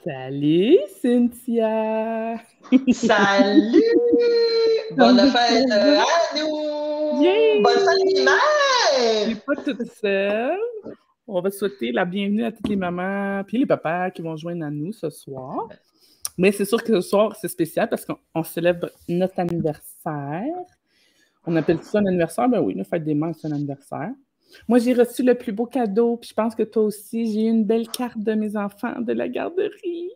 Salut, Cynthia! Salut! Comme Bonne de fête présent. à nous! Bonne fête des Yay! Je mères! suis pas toute seule. On va souhaiter la bienvenue à toutes les mamans puis les papas qui vont joindre à nous ce soir. Mais c'est sûr que ce soir, c'est spécial parce qu'on célèbre notre anniversaire. On appelle ça un anniversaire? Ben oui, la fête des mères, c'est un anniversaire. Moi, j'ai reçu le plus beau cadeau, puis je pense que toi aussi, j'ai eu une belle carte de mes enfants de la garderie.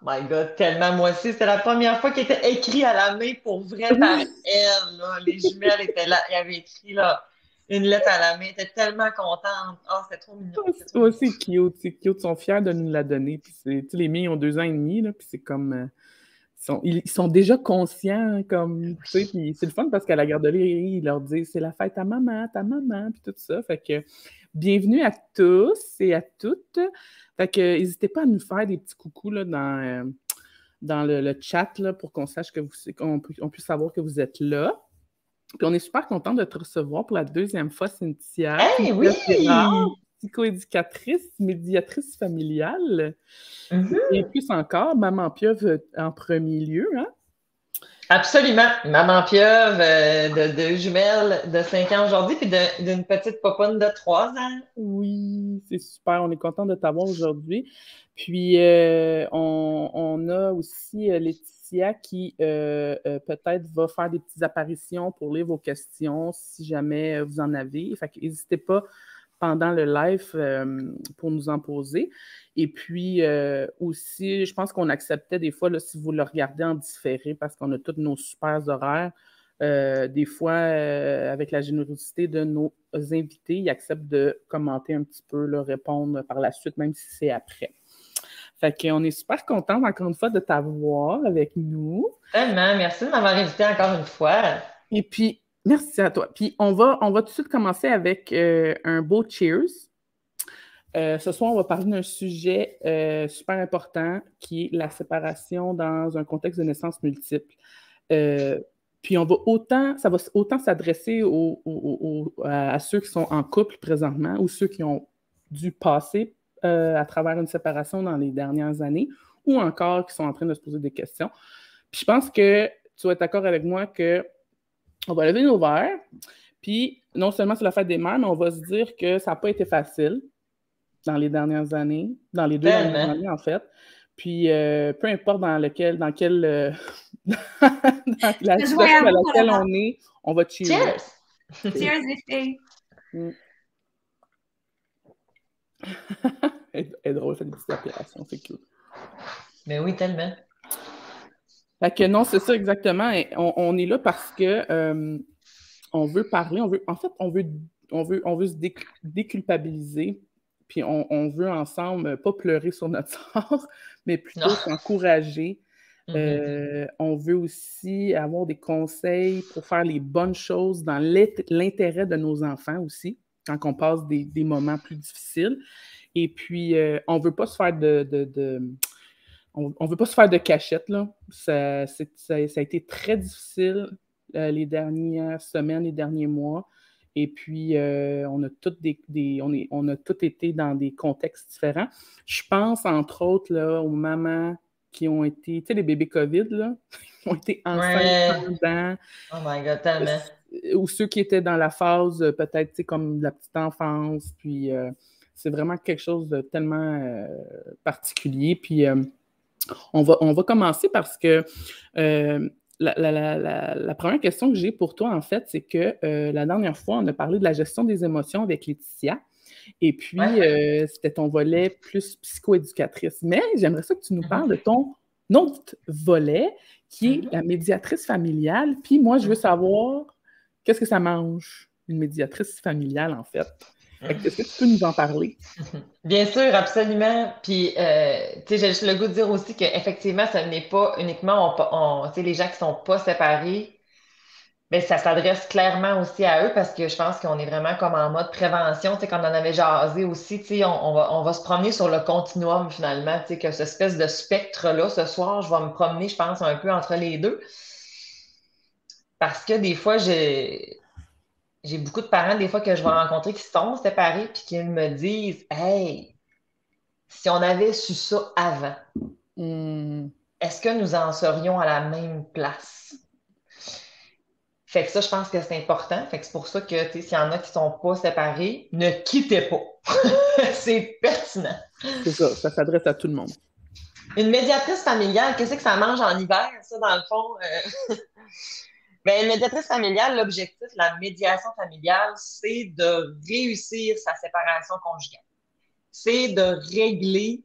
My God, tellement moi aussi. C'était la première fois qu'il était écrit à la main pour vrai par Oui. elle. Là. Les jumelles étaient là. Il avait écrit là, une lettre à la main. Elle était tellement contente. Oh, c'était trop mignon. C'était trop Ouais, mignon. c'est cute, c'est cute. Ils sont fiers de nous la donner. Puis tu sais, les miens, ils ont 2 ans et demi, là, puis c'est comme... ils sont déjà conscients, comme, tu sais, puis c'est le fun parce qu'à la garderie, ils leur disent, c'est la fête à maman, ta maman, puis tout ça. Fait que, bienvenue à tous et à toutes. Fait que, n'hésitez pas à nous faire des petits coucous, là, dans le chat, là, pour qu'on sache qu'on puisse savoir que vous êtes là. Puis on est super content de te recevoir pour la deuxième fois, Cynthia. Hey, Cynthia Girard, oui! psychoéducatrice, médiatrice familiale. Et Mhm. plus encore, Maman Pieuvre en premier lieu, hein? Absolument. Maman pieuvre de deux jumelles de 5 ans aujourd'hui, puis d'une petite poponne de 3 ans. Oui, c'est super. On est content de t'avoir aujourd'hui. Puis, on a aussi Laetitia qui peut-être va faire des petites apparitions pour lire vos questions si jamais vous en avez. Fait que n'hésitez pas pendant le live pour nous en poser. Et puis aussi, je pense qu'on acceptait des fois, là, si vous le regardez en différé, parce qu'on a tous nos super horaires, des fois, avec la générosité de nos invités, ils acceptent de commenter un petit peu, là, répondre par la suite, même si c'est après. Fait qu'on est super contents, encore une fois, de t'avoir avec nous. Tellement. Merci de m'avoir invité encore une fois. Et puis, merci à toi. Puis, on va tout de suite commencer avec un beau cheers. Ce soir, on va parler d'un sujet super important qui est la séparation dans un contexte de naissance multiple. Euh, puis ça va autant s'adresser à ceux qui sont en couple présentement ou ceux qui ont dû passer à travers une séparation dans les dernières années ou encore qui sont en train de se poser des questions. Puis je pense que tu vas être d'accord avec moi que on va lever nos verres. Puis non seulement c'est la fête des mères, mais on va se dire que ça n'a pas été facile dans les dernières années, dans les 2 dernières Tellement. années, en fait. Puis, peu importe dans quelle, dans la Je joins situation à dans vous pour la laquelle table. on est, on va cheerer. Cheers! Cheers. Cheers, les filles. Mm. Elle est drôle, elle fait des petites opérations, c'est cool. Mais oui, tellement. Fait que non, c'est ça exactement. Et on est là parce que on veut parler, en fait, on veut se déculpabiliser, puis on veut ensemble pas pleurer sur notre sort, mais Non. plutôt s'encourager. Mhm. On veut aussi avoir des conseils pour faire les bonnes choses dans l'intérêt de nos enfants aussi, quand on passe des moments plus difficiles. Et puis, on ne veut pas se faire on veut pas se faire de cachette, là. Ça a été très difficile les dernières semaines, les derniers mois. Et puis, on a on a tous été dans des contextes différents. Je pense, entre autres, là, aux mamans qui ont été, tu sais, les bébés COVID, là, qui ont été enceintes Ouais. pendant, Oh my God, tellement. ou ceux qui étaient dans la phase, peut-être, tu sais, comme de la petite enfance. Puis, c'est vraiment quelque chose de tellement particulier. Puis, on va commencer parce que la première question que j'ai pour toi, en fait, c'est que la dernière fois, on a parlé de la gestion des émotions avec Laetitia. Et puis, Ouais. c'était ton volet plus psychoéducatrice. Mais j'aimerais ça que tu nous Mhm. parles de ton autre volet, qui est Mhm. la médiatrice familiale. Puis moi, je veux Mhm. savoir qu'est-ce que ça mange, une médiatrice familiale, en fait. Fait que, est-ce que tu peux nous en parler? Bien sûr, absolument. Puis, tu sais, j'ai juste le goût de dire aussi qu'effectivement, ce n'est pas uniquement tu sais, les gens qui sont pas séparés, mais ça s'adresse clairement aussi à eux parce que je pense qu'on est vraiment comme en mode prévention. Tu sais, quand on en avait jasé aussi, tu sais, on va se promener sur le continuum finalement. Tu sais, que cette espèce de spectre-là, ce soir, je vais me promener, je pense, un peu entre les deux. Parce que des fois, j'ai beaucoup de parents, des fois, que je vais rencontrer qui sont séparés puis qui me disent, Hey, si on avait su ça avant, Hmm. est-ce que nous en serions à la même place? Fait que ça, je pense que c'est important. Fait que c'est pour ça que, tu sais, s'il y en a qui sont pas séparés, ne quittez pas. C'est pertinent. C'est ça s'adresse à tout le monde. Une médiatrice familiale, qu'est-ce que ça mange en hiver, ça, dans le fond? Ben, une médiatrice familiale, l'objectif, la médiation familiale, c'est de réussir sa séparation conjugale. C'est de régler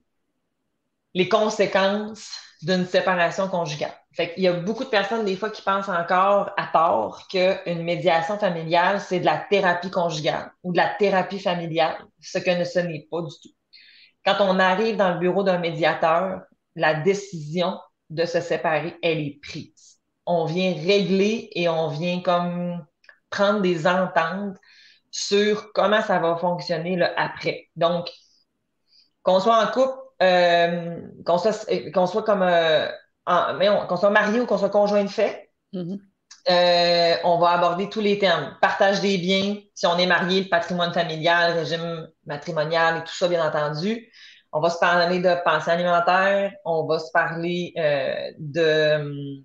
les conséquences d'une séparation conjugale. Fait qu'il y a beaucoup de personnes, des fois, qui pensent encore à tort qu'une médiation familiale, c'est de la thérapie conjugale ou de la thérapie familiale, ce n'est pas du tout. Quand on arrive dans le bureau d'un médiateur, la décision de se séparer, elle est prise. On vient régler et on vient comme prendre des ententes sur comment ça va fonctionner là, après. Donc, qu'on soit en couple, qu'on soit comme qu'on soit marié ou qu'on soit conjoint de fait, Mhm. on va aborder tous les termes. Partage des biens, si on est marié, le patrimoine familial, le régime matrimonial et tout ça, bien entendu. On va se parler de pension alimentaire, on va se parler de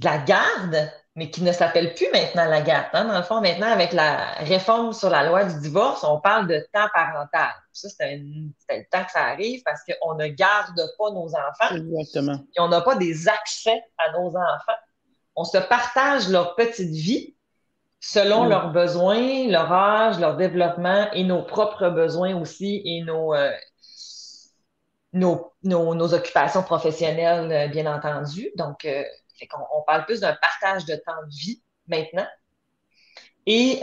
la garde, mais qui ne s'appelle plus maintenant la garde. Hein? Dans le fond, maintenant, avec la réforme sur la loi du divorce, on parle de temps parental. Ça, c'était le temps que ça arrive parce qu'on ne garde pas nos enfants Exactement. et on n'a pas des accès à nos enfants. On se partage leur petite vie selon Mm. leurs besoins, leur âge, leur développement et nos propres besoins aussi et nos occupations professionnelles, bien entendu. Donc, fait qu'on on parle plus d'un partage de temps de vie maintenant. Et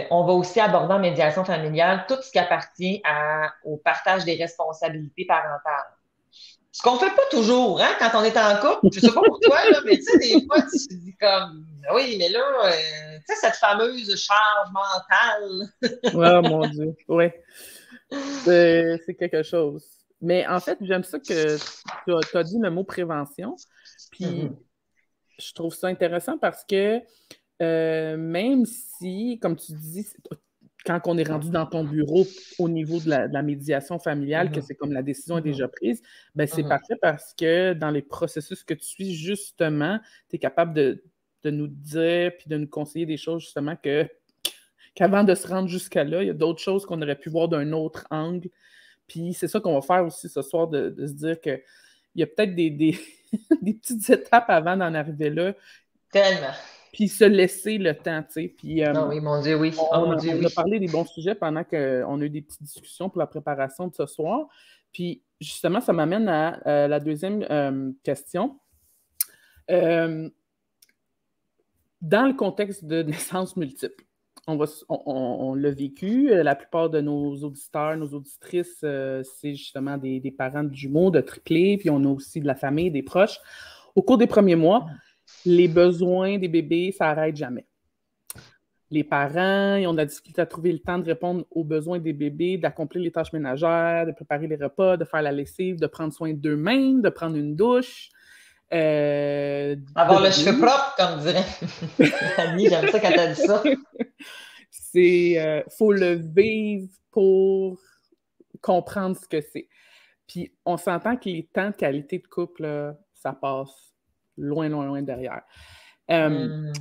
on va aussi aborder en médiation familiale tout ce qui appartient au partage des responsabilités parentales. Ce qu'on fait pas toujours, hein, quand on est en couple. Je sais pas pour toi, là, mais tu sais, des fois, tu te dis comme, oui, mais là, tu sais, cette fameuse charge mentale. Oh mon Dieu. Ouais. C'est quelque chose. Mais en fait, j'aime ça que tu as dit le mot prévention. Puis Mhm, je trouve ça intéressant parce que même si, comme tu dis, quand on est rendu dans ton bureau au niveau de la médiation familiale, que mhm, c'est comme la décision est mhm, déjà prise, ben c'est mhm. parfait parce que dans les processus que tu suis, justement, tu es capable de nous dire puis de nous conseiller des choses, justement, qu'avant de se rendre jusqu'à là, il y a d'autres choses qu'on aurait pu voir d'un autre angle. Puis c'est ça qu'on va faire aussi ce soir, de se dire qu'il y a peut-être des petites étapes avant d'en arriver là, Tellement. puis se laisser le temps, tu sais. Puis Ah oui, mon Dieu, oui. Oh mon Dieu, on a oui. parlé des bons sujets pendant qu'on a eu des petites discussions pour la préparation de ce soir. Puis justement, ça m'amène à la deuxième question. Euh, dans le contexte de naissance multiple, on l'a vécu. La plupart de nos auditeurs, nos auditrices, c'est justement des parents de jumeaux, de triplés, puis on a aussi de la famille, des proches. Au cours des premiers mois, les besoins des bébés, ça n'arrête jamais. Les parents, ils ont de la difficulté à trouver le temps de répondre aux besoins des bébés, d'accomplir les tâches ménagères, de préparer les repas, de faire la lessive, de prendre soin d'eux-mêmes, de prendre une douche, de Avoir le cheveu dormir. propre, comme dirait Annie, j'aime ça quand t'as dit ça. Faut le vivre pour comprendre ce que c'est. Puis on s'entend que les temps de qualité de couple, là, ça passe loin, loin, loin derrière. Euh, Hmm.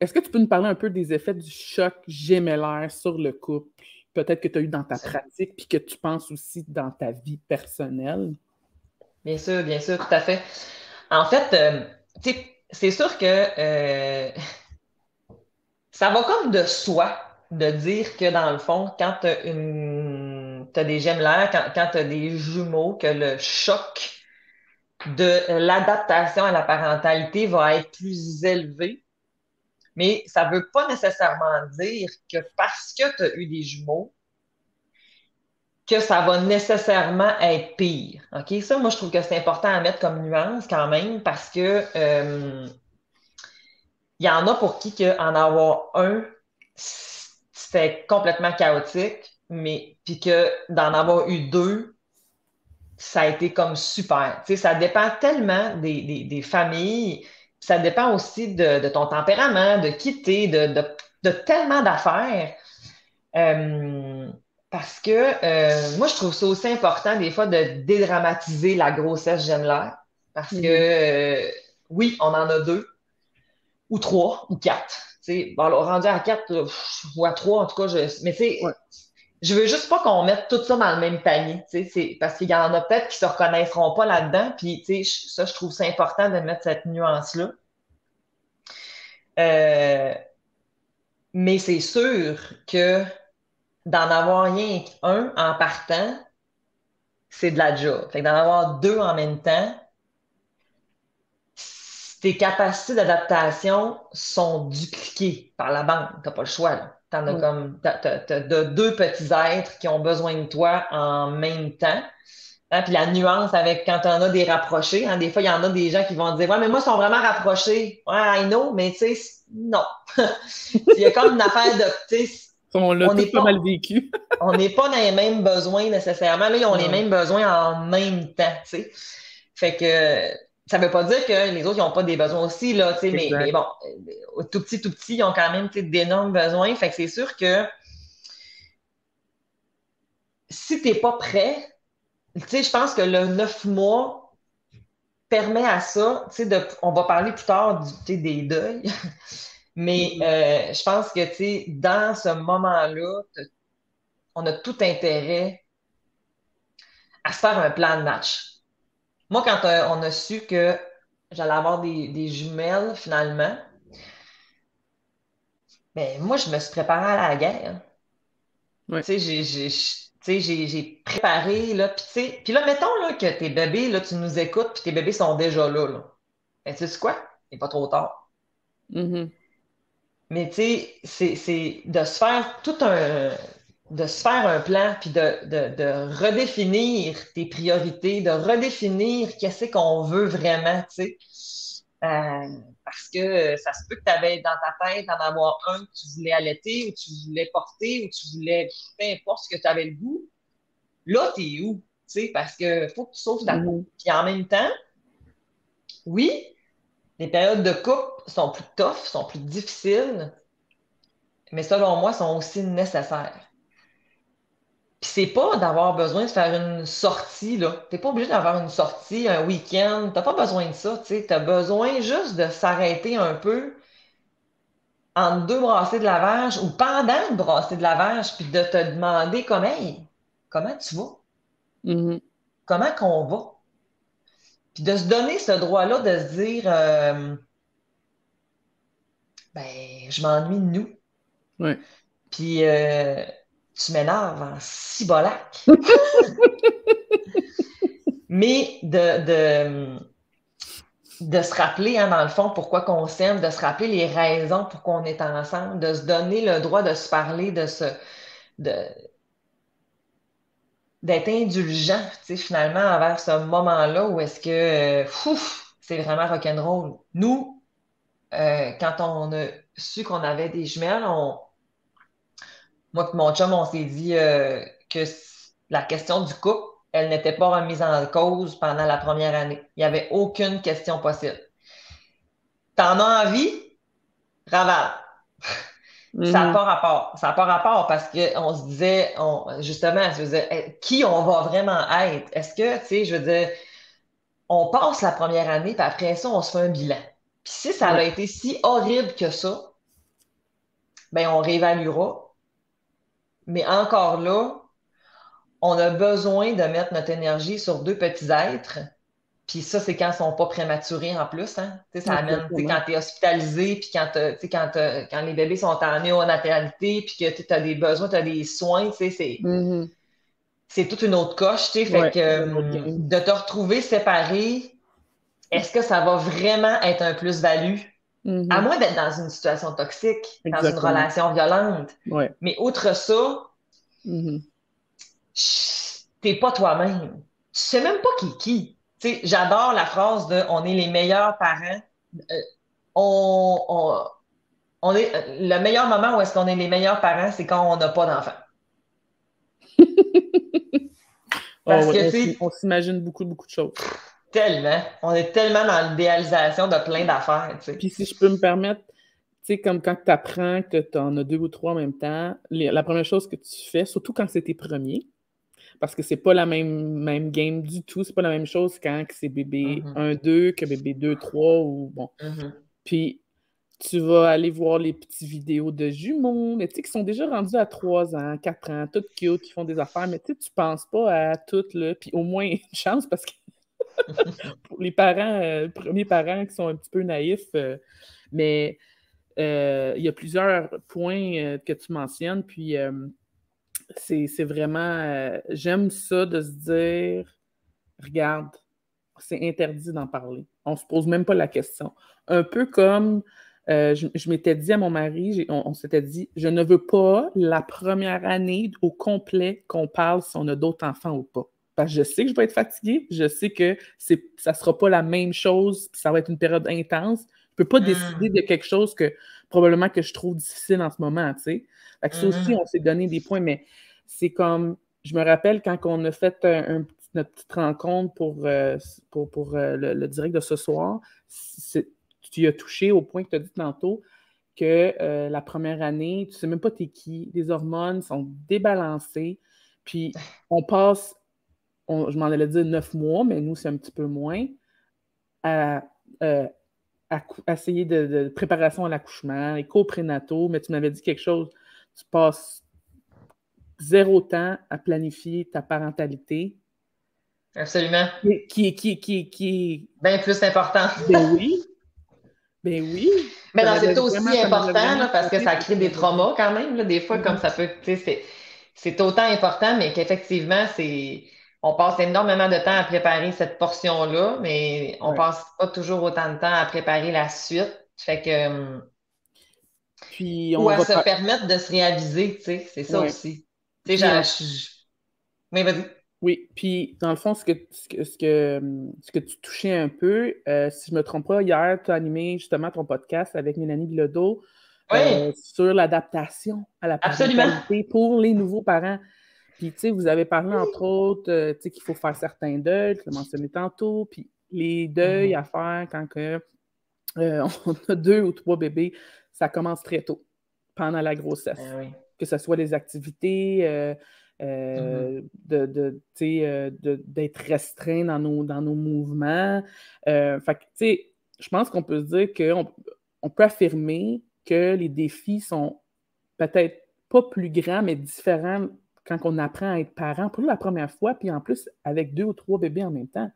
Est-ce que tu peux nous parler un peu des effets du choc gémellaire sur le couple? Peut-être que tu as eu dans ta pratique, puis que tu penses aussi dans ta vie personnelle. Bien sûr, tout à fait. En fait, tu sais, c'est sûr que ça va comme de soi de dire que dans le fond, quand t'as des gemelaires, quand tu as des jumeaux, que le choc de l'adaptation à la parentalité va être plus élevé. Mais ça ne veut pas nécessairement dire que parce que tu as eu des jumeaux, que ça va nécessairement être pire. OK? Ça, moi, je trouve que c'est important à mettre comme nuance quand même parce que il y en a pour qui que en avoir un, c'était complètement chaotique, mais puis que d'en avoir eu deux, ça a été comme super. Tu sais, ça dépend tellement des familles, ça dépend aussi de ton tempérament, de qui t'es, de tellement d'affaires. Euh, Parce que moi, je trouve ça aussi important des fois de dédramatiser la grossesse gémellaire. Parce que Mhm. oui, on en a 2, ou 3, ou 4. Bon, alors, rendu à 4, ou à 3, en tout cas, mais tu Ouais, sais, je veux juste pas qu'on mette tout ça dans le même panier. Parce qu'il y en a peut-être qui se reconnaîtront pas là-dedans. Puis, ça, je trouve ça important de mettre cette nuance-là. Euh, mais c'est sûr que d'en avoir rien qu'un en partant, c'est de la job. Fait que d'en avoir 2 en même temps, tes capacités d'adaptation sont dupliquées par la banque. T'as pas le choix, là. T'en as ouais. comme, t'as de 2 petits êtres qui ont besoin de toi en même temps. Hein, puis la nuance avec quand on a des rapprochés, hein, des fois, il y en a des gens qui vont dire, ouais, mais moi, ils sont vraiment rapprochés. Ouais, I know, mais tu sais, non. Il y a comme une affaire de, tu sais, On l'a on tout n'est pas mal pas, vécu. on n'est pas dans les mêmes besoins nécessairement, mais ils ont les Non. mêmes besoins en même temps, tu sais. Fait que ça veut pas dire que les autres n'ont pas des besoins aussi, là, tu sais, mais Exact. bon, tout petit, ils ont quand même, tu sais, d'énormes besoins. Fait que c'est sûr que si t'es pas prêt, tu sais, je pense que le 9 mois permet à ça, tu sais, on va parler plus tard tu sais, des deuils, mais Mhm. je pense que, tu sais, dans ce moment-là, on a tout intérêt à se faire un plan de match. Moi, quand on a su que j'allais avoir des jumelles, finalement, ben, moi, je me suis préparée à la guerre. Ouais. Tu sais, j'ai préparé, là, puis tu sais, puis là, mettons, là, que tes bébés, là, tu nous écoutes, puis tes bébés sont déjà là, là. Ben, tu sais quoi? Il n'est pas trop tard. Mhm. Mais tu sais, c'est de se faire de se faire un plan, puis de redéfinir tes priorités, de redéfinir qu'est-ce qu'on veut vraiment, tu sais. Euh, Parce que ça se peut que tu avais dans ta tête d'en avoir un que tu voulais allaiter, ou tu voulais porter, ou tu voulais, peu importe ce que tu avais le goût. Là, t'es où? Tu sais, parce que faut que tu sauves ta peau. Mhm. Puis en même temps, oui, les périodes de couple sont plus tough, sont plus difficiles, mais selon moi, sont aussi nécessaires. Puis c'est pas d'avoir besoin de faire une sortie, là. T'es pas obligé d'avoir une sortie, un week-end. T'as pas besoin de ça, tu sais. T'as besoin juste de s'arrêter un peu entre 2 brassées de lavage ou pendant une brassée de lavage, puis de te demander comme, hey, comment tu vas? Mhm. Comment qu'on va? Puis de se donner ce droit-là de se dire, ben, je m'ennuie de nous. Ouais. Puis tu m'énerves en cibolac. Mais de se rappeler, hein, dans le fond, pourquoi qu'on s'aime, de se rappeler les raisons pour qu'on est ensemble, de se donner le droit de se parler, de, d'être indulgent, tu sais, finalement, envers ce moment-là où est-ce que, c'est vraiment rock'n'roll. Nous, quand on a su qu'on avait des jumelles, moi et mon chum, on s'est dit que la question du couple, elle n'était pas remise en cause pendant la première année. Il n'y avait aucune question possible. T'en as envie? Ravale. Ça n'a Mhm. pas rapport. Ça n'a pas rapport parce qu'on se disait, justement, je veux dire, qui on va vraiment être? Est-ce que, tu sais, je veux dire, on passe la première année, puis après ça, on se fait un bilan. Puis si ça a Ouais. été si horrible que ça, ben on réévaluera. Mais encore là, on a besoin de mettre notre énergie sur 2 petits êtres. Puis ça, c'est quand ils sont pas prématurés en plus, hein. Tu sais, ça amène, tu sais, Exactement. quand tu es hospitalisé, puis tu sais, quand les bébés sont en néonatalité, puis que tu as des besoins, tu as des soins, tu sais, Mhm. c'est toute une autre coche, tu sais. Fait Ouais. que C'est un autre game. de te retrouver séparé, est-ce que ça va vraiment être un plus-value? À Mhm. moins d'être dans une situation toxique, dans une Exactement. relation violente. Ouais. Mais outre ça, Mhm. t'es pas toi-même. Tu sais même pas qui est qui. Tu sais, j'adore la phrase de on est les meilleurs parents. Euh, on, on, on est le meilleur moment où est-ce qu'on est les meilleurs parents, c'est quand on n'a pas d'enfants. Oh, Parce ouais. que tu sais, On s'imagine beaucoup, beaucoup de choses. tellement, on est tellement dans l'idéalisation de plein d'affaires, tu sais. Puis si je peux me permettre, tu sais, comme quand tu apprends que tu en as 2 ou 3 en même temps, la première chose que tu fais, surtout quand c'est tes premiers, parce que c'est pas la même game du tout, c'est pas la même chose quand c'est bébé Mhm. 1-2 que bébé 2-3 ou bon. Mhm. Puis tu vas aller voir les petites vidéos de jumeaux, mais tu sais, qui sont déjà rendus à 3 ans, 4 ans, toutes cute, qui font des affaires, mais tu sais, tu penses pas à toutes, là. Puis au moins, une chance, parce que pour les parents, premiers parents qui sont un petit peu naïfs, mais il y a plusieurs points que tu mentionnes, puis c'est vraiment... j'aime ça de se dire, regarde, c'est interdit d'en parler. On se pose même pas la question. Un peu comme je m'étais dit à mon mari, on s'était dit, je ne veux pas la première année au complet qu'on parle si on a d'autres enfants ou pas. Parce que je sais que je vais être fatiguée, je sais que ça ne sera pas la même chose, puis ça va être une période intense. Je ne peux pas décider Mhm. de quelque chose que probablement que je trouve difficile en ce moment, tu sais. Fait que ça aussi, Mhm. on s'est donné des points, mais c'est comme, je me rappelle quand on a fait notre petite rencontre pour le direct de ce soir, tu y as touché au point que tu as dit tantôt que la première année, tu ne sais même pas t'es qui, les hormones sont débalancées, puis on passe, je m'en allais dire 9 mois, mais nous, c'est un petit peu moins, à, euh, à essayer de préparation à l'accouchement, les cours prénataux, mais tu m'avais dit quelque chose, tu passes zéro temps à planifier ta parentalité, Absolument. qui Bien plus important. ben oui, ben oui, Mais non, c'est aussi ça m'avait important vraiment là, parce que frappé ça ce que crée tu des m'avais dit. traumas quand même. Là, des fois, comme Mhm. ça peut, tu sais, c'est autant important, mais qu'effectivement, on passe énormément de temps à préparer cette portion-là, mais on Ouais. passe pas toujours autant de temps à préparer la suite. Fait que, Puis ou on à va se pas. permettre de se réaviser, tu sais, c'est ça Ouais. aussi. Tu sais, Puis mais vas-y. oui, puis dans le fond, ce que tu touchais un peu, si je me trompe pas, hier, tu as animé justement ton podcast avec Mélanie Bilodeau Oui, sur l'adaptation à la absolument. parentalité pour les nouveaux parents. Puis, tu sais, vous avez parlé, entre autres, tu sais, qu'il faut faire certains deuils, tu l'as mentionné tantôt, puis les deuils Mhm. à faire quand on a 2 ou 3 bébés, ça commence très tôt, pendant la grossesse. Ben oui. Que ce soit les activités, Mhm. tu sais, d'être restreint dans nos mouvements. Fait que, tu sais, je pense qu'on peut se dire qu'on peut affirmer que les défis sont peut-être pas plus grands, mais différents quand on apprend à être parent pour la première fois, puis en plus avec 2 ou 3 bébés en même temps.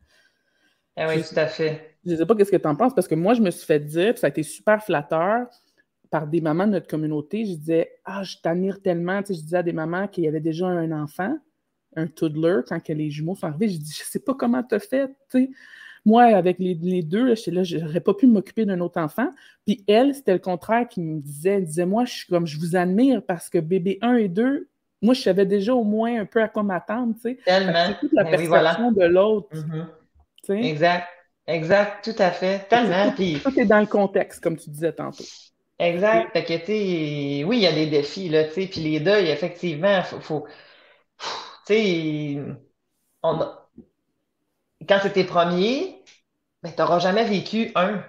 Ben Je oui, sais, tout à fait. je sais pas qu'est-ce que tu en penses, parce que moi, je me suis fait dire, puis ça a été super flatteur par des mamans de notre communauté. Je disais, ah, je t'admire tellement. Tu sais, je disais à des mamans qu'il y avait déjà un enfant, un toddler, quand que les jumeaux sont arrivés. Je dis, je sais pas comment tu as fait. Tu sais. Moi, avec les deux, là, j'étais là, j'aurais pas pu m'occuper d'un autre enfant. Puis elle, c'était le contraire qui me disait. Elle disait, moi, je suis comme, je vous admire parce que bébé 1 et 2, moi, je savais déjà au moins un peu à quoi m'attendre. Tu sais. Fait que Tellement. c'est toute la Ben oui, voilà. perception de l'autre. Mhm. Tu sais. Exact. Exact, tout à fait. Fait que c'est Tellement. Puis, tout est dans le contexte, comme tu disais tantôt. exact. Fait que, tu sais, oui, il y a des défis, là, tu sais, puis les deuils, effectivement, tu sais, on a- quand c'est tes premiers, ben, t'auras jamais vécu un.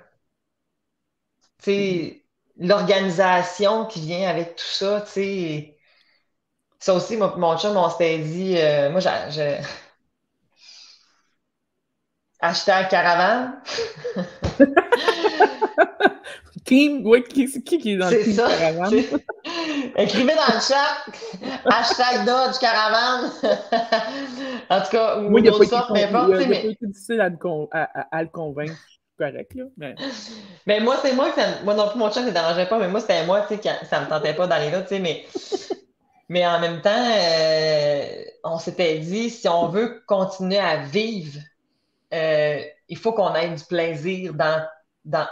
Tu Mhm. sais, l'organisation qui vient avec tout ça, tu sais, ça aussi, mon chum, on s'était dit, moi, hashtag caravane. Team, ouais, qui est dans le C'est team ça. caravane? tu sais. Écrivez dans le chat hashtag Dodge Caravane. En tout cas, ou Moi, une autre sorte, peu importe. Tu sais, il a pas été difficile à le convaincre. Je suis correct, là. mais moi, c'est moi que moi non plus, mon chat ne dérangeait pas, mais moi, c'était moi, tu sais, ça me tentait pas d'aller là, tu sais, mais en même temps, on s'était dit, si on veut continuer à vivre, il faut qu'on ait du plaisir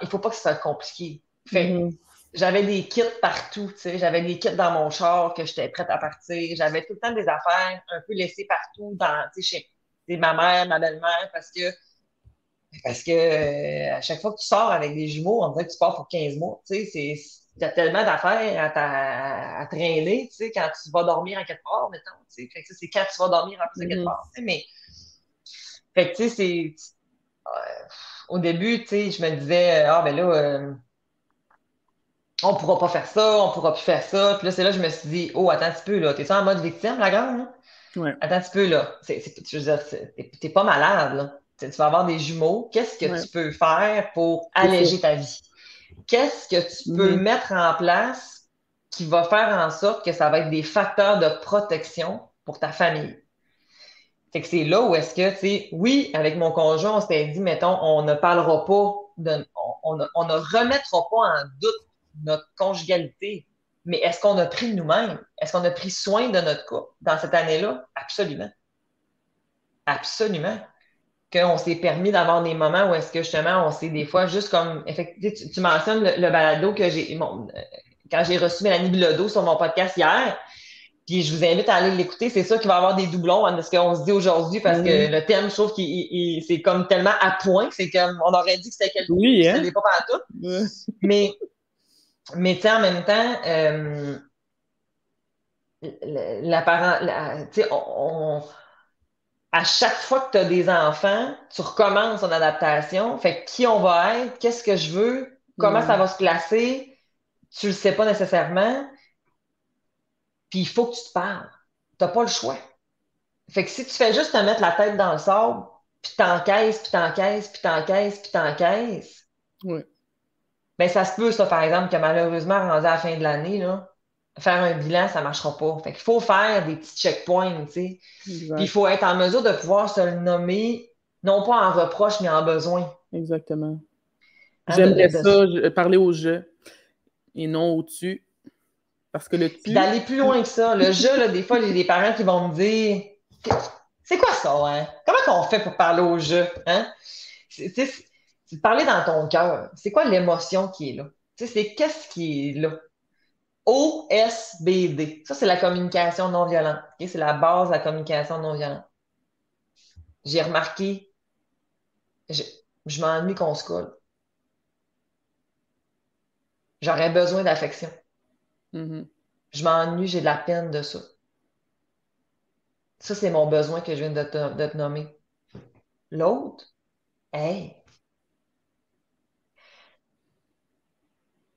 il faut pas que ce soit compliqué. Fait Mhm. j'avais des kits partout, tu sais. J'avais des kits dans mon char que j'étais prête à partir. J'avais tout le temps des affaires un peu laissées partout tu sais, chez ma mère, ma belle-mère, parce que à chaque fois que tu sors avec des jumeaux, on dirait que tu pars pour 15 mois. Tu sais, t'as tellement d'affaires à traîner, tu sais, quand tu vas dormir à quelque part, mettons. Tu sais. Fait que ça, c'est quand tu vas dormir en plus à quelque Mhm. part. Tu sais, mais, fait que, tu sais, au début, tu sais, je me disais, ah, ben là, on pourra pas faire ça, on pourra plus faire ça. Puis là, c'est là que je me suis dit, oh, attends un petit peu, là, t'es-tu en mode victime, la grande, là? Ouais. Attends un petit peu, là. Je veux dire, t'es pas malade, là. Tu vas avoir des jumeaux. Qu'est-ce que Ouais. tu peux faire pour C'est ça. alléger ta vie? Qu'est-ce que tu peux Mhm. mettre en place qui va faire en sorte que ça va être des facteurs de protection pour ta famille? Fait que c'est là où est-ce que, tu sais, oui, avec mon conjoint, on s'était dit, mettons, on ne parlera pas, on ne remettra pas en doute notre conjugalité, mais est-ce qu'on a pris de nous-mêmes? Est-ce qu'on a pris soin de notre couple dans cette année-là? Absolument. Absolument. Qu'on s'est permis d'avoir des moments où est-ce que justement, on s'est des fois juste comme, effectivement, tu mentionnes le balado que quand j'ai reçu Mélanie Bilodeau sur mon podcast hier, puis je vous invite à aller l'écouter. C'est sûr qu'il va y avoir des doublons de ce qu'on se dit aujourd'hui parce que Mhm. le thème, je trouve qu'il c'est comme tellement à point. C'est comme on aurait dit que c'était quelque chose, Oui, puis ce hein? n'est pas partout. Ouais. Mais, mais tu sais, en même temps, tu sais, à chaque fois que tu as des enfants, tu recommences ton adaptation. Fait que qui on va être, qu'est-ce que je veux, comment ça Mhm. va se placer, tu le sais pas nécessairement, puis il faut que tu te parles. Tu n'as pas le choix. Fait que si tu fais juste te mettre la tête dans le sable, puis t'encaisses, puis t'encaisses, puis t'encaisses, puis t'encaisses, Ouais. ben ça se peut, ça, par exemple, que malheureusement, rendu à la fin de l'année, là, faire un bilan, ça marchera pas. Fait qu'il faut faire des petits checkpoints, tu sais. Puis il Exact. faut être en mesure de pouvoir se le nommer, non pas en reproche, mais en besoin. Exactement. Hein, J'aimerais ça, parler au je et non au tu, parce que le Puis tu, d'aller plus loin que ça. Le jeu, là, des fois, j'ai des parents qui vont me dire, c'est quoi ça, hein? Comment qu'on fait pour parler au jeu, hein? C'est de parler dans ton cœur. C'est quoi l'émotion qui est là? Tu sais, c'est qu'est-ce qui est là? OSBD. Ça, c'est la communication non violente. Ok? C'est la base de la communication non violente. J'ai remarqué, je, je m'ennuie qu'on se colle. J'aurais besoin d'affection. mhm. Je m'ennuie, j'ai de la peine de ça. Ça, c'est mon besoin que je viens de te nommer. L'autre, hey,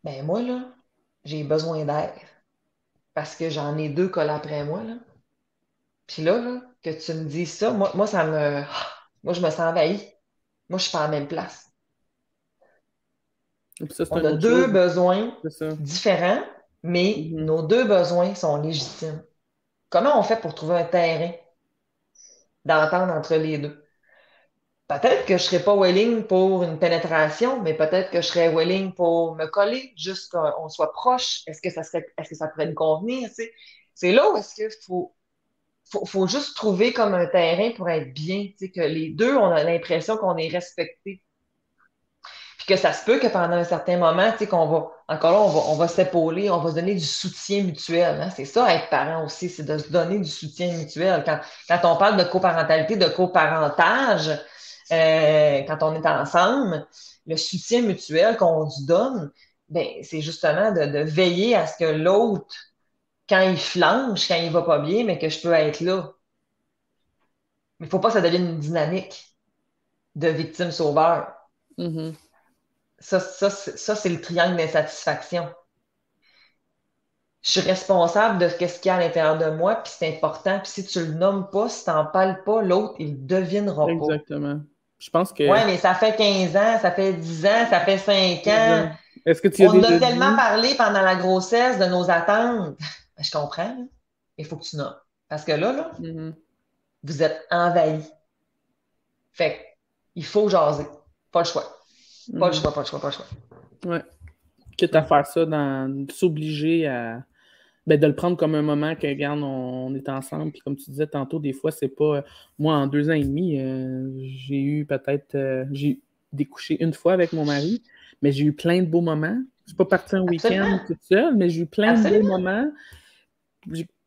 ben moi, là, j'ai besoin d'air. Parce que j'en ai deux collés après moi, là. Puis là, que tu me dises ça, moi, ça me. Moi, je me sens envahie. Moi, je suis pas à la même place. Et puis ça, c'est On une a autre deux chose. besoins C'est ça. différents, mais Mhm. nos deux besoins sont légitimes. Comment on fait pour trouver un terrain d'entente entre les deux? Peut-être que je serais pas willing pour une pénétration, mais peut-être que je serais willing pour me coller, juste qu'on soit proche. Est-ce que ça pourrait nous convenir, tu sais? C'est là où est-ce qu'il faut juste trouver comme un terrain pour être bien, tu sais, que les deux, on a l'impression qu'on est respecté. Puis que ça se peut que pendant un certain moment, tu sais, encore là, on va s'épauler, on va se donner du soutien mutuel. Hein. C'est ça, être parent aussi, c'est de se donner du soutien mutuel. Quand on parle de coparentalité, de coparentage, quand on est ensemble, le soutien mutuel qu'on se donne, ben, c'est justement de veiller à ce que l'autre, quand il flanche, quand il va pas bien, mais que je peux être là. Mais il faut pas que ça devienne une dynamique de victime-sauveur. Mhm. Ça, c'est le triangle d'insatisfaction. Je suis responsable de ce qu'il y a à l'intérieur de moi, puis c'est important. Puis si tu le nommes pas, si tu n'en parles pas, l'autre, il ne devinera pas. Exactement. Je pense que Ouais, mais ça fait 15 ans, ça fait 10 ans, ça fait 5 ans. exact. Est-ce que tu as On en a déjà tellement dit? parlé pendant la grossesse de nos attentes. Ben, je comprends, là. Il faut que tu nommes. Parce que là, Mhm. vous êtes envahis. Fait que, il faut jaser. Pas le choix. Pas le Mhm. choix, pas le choix, pas le choix. Ouais. Quitte à Hum. faire ça, s'obliger à ben, de le prendre comme un moment que, regarde, on est ensemble. Puis comme tu disais tantôt, des fois, c'est pas. Moi, en 2 ans et demi, j'ai eu peut-être. J'ai découché une fois avec mon mari, mais j'ai eu plein de beaux moments. Je suis pas partie un week-end Absolument. toute seule, mais j'ai eu plein de beaux Absolument. moments.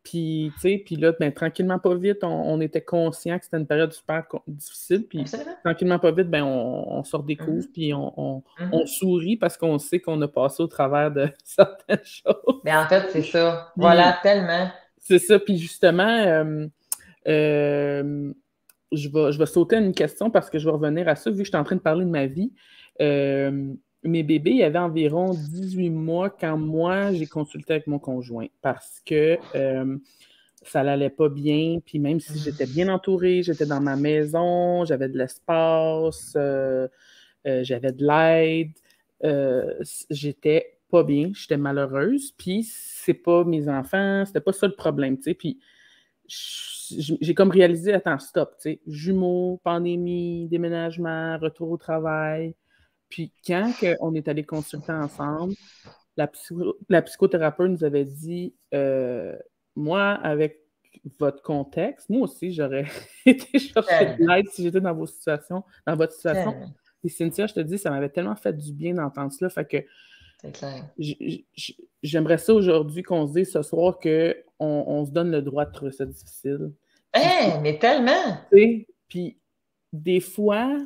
Puis, tu sais, puis là, ben, tranquillement, pas vite, on était conscient que c'était une période super difficile. Puis, Absolument. tranquillement, pas vite, ben, on se redécouvre, Mhm. puis on Mhm. sourit parce qu'on sait qu'on a passé au travers de certaines choses. Mais en fait, c'est ça. Puis, Voilà, tellement. c'est ça. Puis, justement, euh, je vais sauter à une question parce que je vais revenir à ça, vu que je suis en train de parler de ma vie. Euh, mes bébés, il y avait environ 18 mois quand moi, j'ai consulté avec mon conjoint parce que ça n'allait pas bien. Puis même si j'étais bien entourée, j'étais dans ma maison, j'avais de l'espace, j'avais de l'aide, j'étais pas bien, j'étais malheureuse. Puis c'est pas mes enfants, c'était pas ça le problème, tu sais. Puis j'ai comme réalisé, attends, stop, tu sais, jumeaux, pandémie, déménagement, retour au travail. Puis quand on est allé consulter ensemble, la psychothérapeute nous avait dit, moi, avec votre contexte, moi aussi, j'aurais été chercher de Tellement, l'aide si j'étais dans votre situation. tellement, Et Cynthia, je te dis, ça m'avait tellement fait du bien d'entendre cela. Fait que c'est clair. j'aimerais ça aujourd'hui qu'on se dise ce soir qu'on se donne le droit de trouver ça difficile. Puis, Hein, mais tellement! tu sais, puis des fois,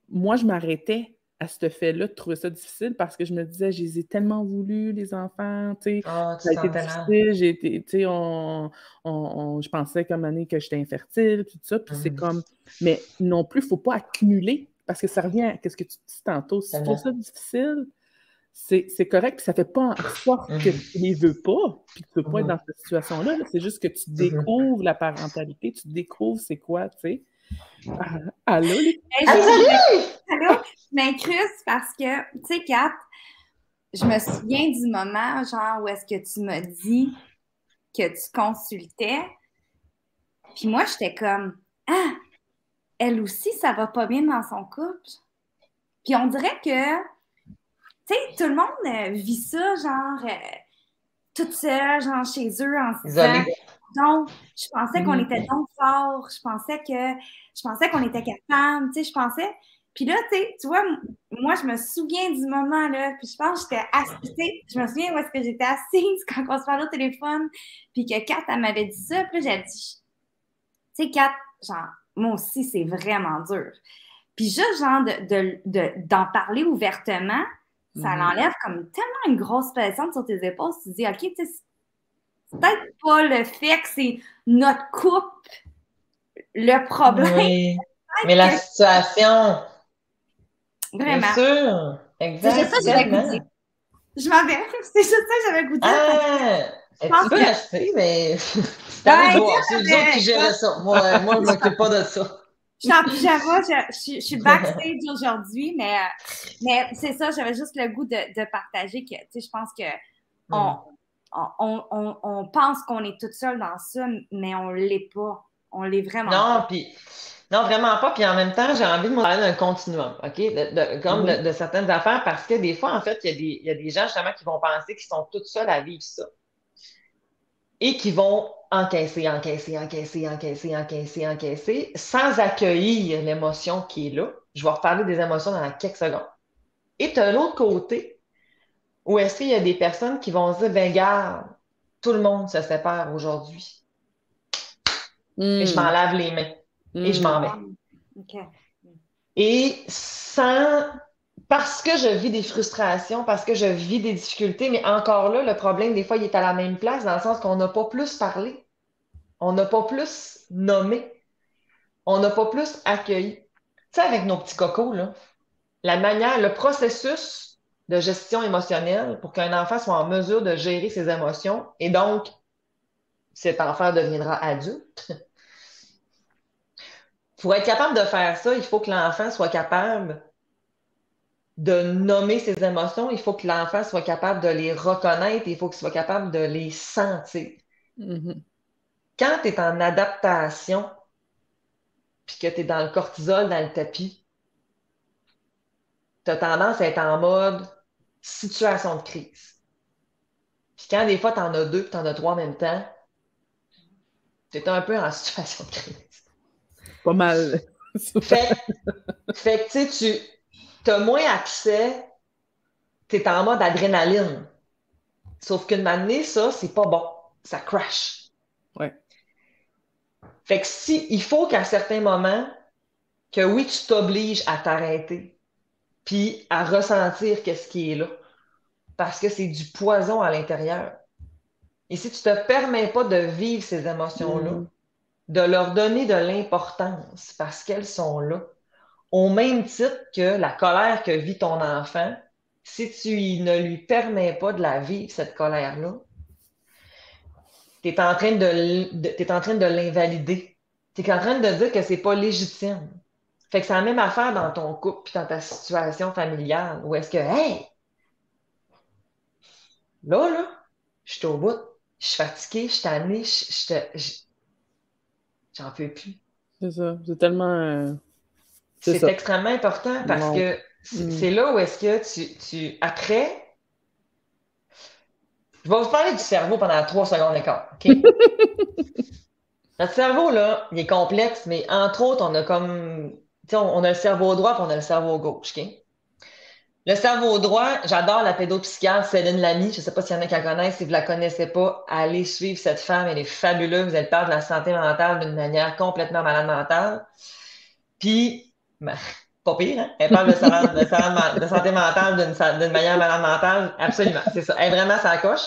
moi, je m'arrêtais à ce fait-là de trouver ça difficile parce que je me disais, je les ai tellement voulu, les enfants, tu sais, Oh, tu ça te a été sentais mal. difficile, j'ai été, tu sais, je pensais comme année que j'étais infertile, puis tout ça, puis c'est Mhm, comme, mais non plus, il ne faut pas accumuler parce que ça revient à ce que tu dis tantôt. Si tu trouves tellement. ça difficile, c'est correct, puis ça ne fait pas en sorte que tu Mhm, ne les veux pas, puis que tu ne veux pas être mhm, dans cette situation-là, là. C'est juste que tu mhm. découvres la parentalité, tu découvres c'est quoi, tu sais. Ah, allô, les... Hey, Ah, salut! allô, je m'incruste parce que, tu sais, Kat, je me souviens du moment, genre, où est-ce que tu m'as dit que tu consultais, puis moi, j'étais comme, ah, elle aussi, ça va pas bien dans son couple. Puis on dirait que, tu sais, tout le monde vit ça, genre, toute seule, genre, chez eux, en se disant, Isolé. donc, je pensais qu'on Mhm. était donc fort, je pensais qu'on était capable, tu sais, je pensais. Puis là, tu vois, moi, je me souviens du moment, là, puis je pense que j'étais assise, tu sais, je me souviens où est-ce que j'étais assise quand on se parlait au téléphone, puis que Kat, elle m'avait dit ça, puis là, j'ai dit, tu sais, Kat, genre, moi aussi, c'est vraiment dur. Puis juste, genre, d'en parler ouvertement, ça Mhm. l'enlève comme tellement une grosse pression sur tes épaules. Tu te dis, OK, tu sais, c'est peut-être pas le fait que c'est notre couple le problème, Oui. Mais la que situation, bien vraiment. sûr. C'est juste Exact, ça que j'avais goût de dire. tellement. Je m'en vais. C'est juste ça que j'avais goût de dire parce que Ah, je tu pense peux que. rester, mais c'est à vous de Ben, voir. C'est vous autres qui gérez écoute, ça. Moi, je m'occupe pas de ça. je suis en pyjama, je suis backstage aujourd'hui, mais c'est ça, j'avais juste le goût de partager que, tu sais, je pense que on, Hmm. on pense qu'on est toute seule dans ça, mais on l'est pas. On l'est vraiment pas. Non, puis non, vraiment pas. Puis en même temps, j'ai envie de me parler d'un continuum, OK? Comme Mhm. de certaines affaires, parce que des fois, en fait, il y a des gens justement qui vont penser qu'ils sont toutes seuls à vivre ça et qui vont encaisser, encaisser, encaisser, encaisser, encaisser, encaisser, sans accueillir l'émotion qui est là. Je vais reparler des émotions dans quelques secondes. Et tu as l'autre côté où est-ce qu'il y a des personnes qui vont se dire, ben garde, tout le monde se sépare aujourd'hui. Et je m'en Mhm. lave les mains et je m'en Mhm. vais. OK. Et sans, parce que je vis des frustrations, parce que je vis des difficultés, mais encore là, le problème, des fois, il est à la même place, dans le sens qu'on n'a pas plus parlé, on n'a pas plus nommé, on n'a pas plus accueilli. Tu sais, avec nos petits cocos, là, la manière, le processus de gestion émotionnelle pour qu'un enfant soit en mesure de gérer ses émotions, et donc, cet enfant deviendra adulte. Pour être capable de faire ça, il faut que l'enfant soit capable de nommer ses émotions, il faut que l'enfant soit capable de les reconnaître, il faut qu'il soit capable de les sentir. Mhm. Quand tu es en adaptation, puis que tu es dans le cortisol, dans le tapis, tu as tendance à être en mode situation de crise. Puis quand des fois tu en as deux, puis tu en as trois en même temps, tu es un peu en situation de crise. Pas mal. Fait, fait que tu sais, tu as moins accès, tu es en mode adrénaline. Sauf qu'une année, ça, c'est pas bon. Ça crash. Ouais. Fait que si, il faut qu'à certains moments, que oui, tu t'obliges à t'arrêter, puis à ressentir qu'est-ce qui est là, parce que c'est du poison à l'intérieur. Et si tu te permets pas de vivre ces émotions-là, Mhm. de leur donner de l'importance parce qu'elles sont là, au même titre que la colère que vit ton enfant, si tu ne lui permets pas de la vivre, cette colère-là, tu es en train t'es en train de l'invalider. Tu es en train de dire que c'est pas légitime. Fait que c'est la même affaire dans ton couple puis dans ta situation familiale. Où est-ce que, hey, là, je suis au bout, je suis fatiguée, je suis tannée, j'en peux plus. C'est ça. C'est tellement. C'est C'est ça. extrêmement important parce Non. que c'est là où est-ce que après, je vais vous parler du cerveau pendant 3 secondes et quart, OK? Notre cerveau, là, il est complexe, mais entre autres, on a comme, tu sais, on a le cerveau droit et on a le cerveau gauche, OK? Le cerveau droit, j'adore la pédopsychiatre Céline Lamy. Je ne sais pas s'il y en a qui la connaissent. Si vous ne la connaissez pas, allez suivre cette femme. Elle est fabuleuse. Elle parle de la santé mentale d'une manière complètement malade mentale. Puis, ben, pas pire, hein? Elle parle de santé mentale d'une manière malade mentale. Absolument, c'est ça. Elle est vraiment sa coche.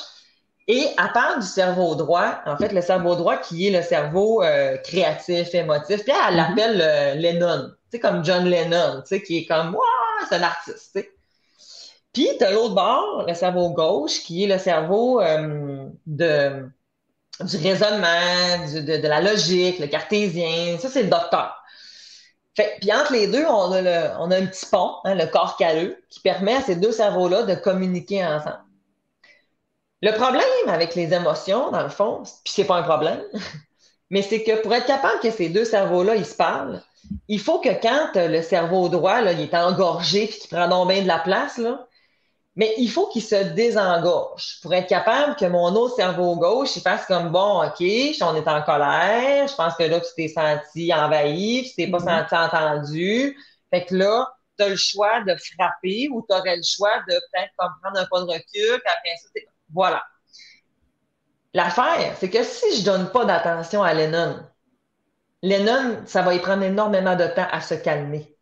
Et elle parle du cerveau droit, en fait, le cerveau droit qui est le cerveau créatif, émotif. Puis elle l'appelle Lennon, tu sais, comme John Lennon, tu sais, qui est comme, waouh, c'est un artiste, tu sais. Puis, tu as l'autre bord, le cerveau gauche, qui est le cerveau du raisonnement, de la logique, le cartésien. Ça, c'est le docteur. Puis entre les deux, on a un petit pont, hein, le corps calleux, qui permet à ces deux cerveaux-là de communiquer ensemble. Le problème avec les émotions, dans le fond, puis c'est pas un problème, mais c'est que pour être capable que ces deux cerveaux-là, ils se parlent, il faut que quand le cerveau droit, là, il est engorgé puis qu'il prend donc bien de la place, là, mais il faut qu'il se désengorge pour être capable que mon autre cerveau gauche, il fasse comme, bon, OK, on est en colère, je pense que là, tu t'es senti envahi, tu t'es pas senti entendu. Fait que là, tu as le choix de frapper ou tu aurais le choix de peut-être comme prendre un pas de recul, puis après ça, voilà. L'affaire, c'est que si je donne pas d'attention à Lennon, ça va y prendre énormément de temps à se calmer.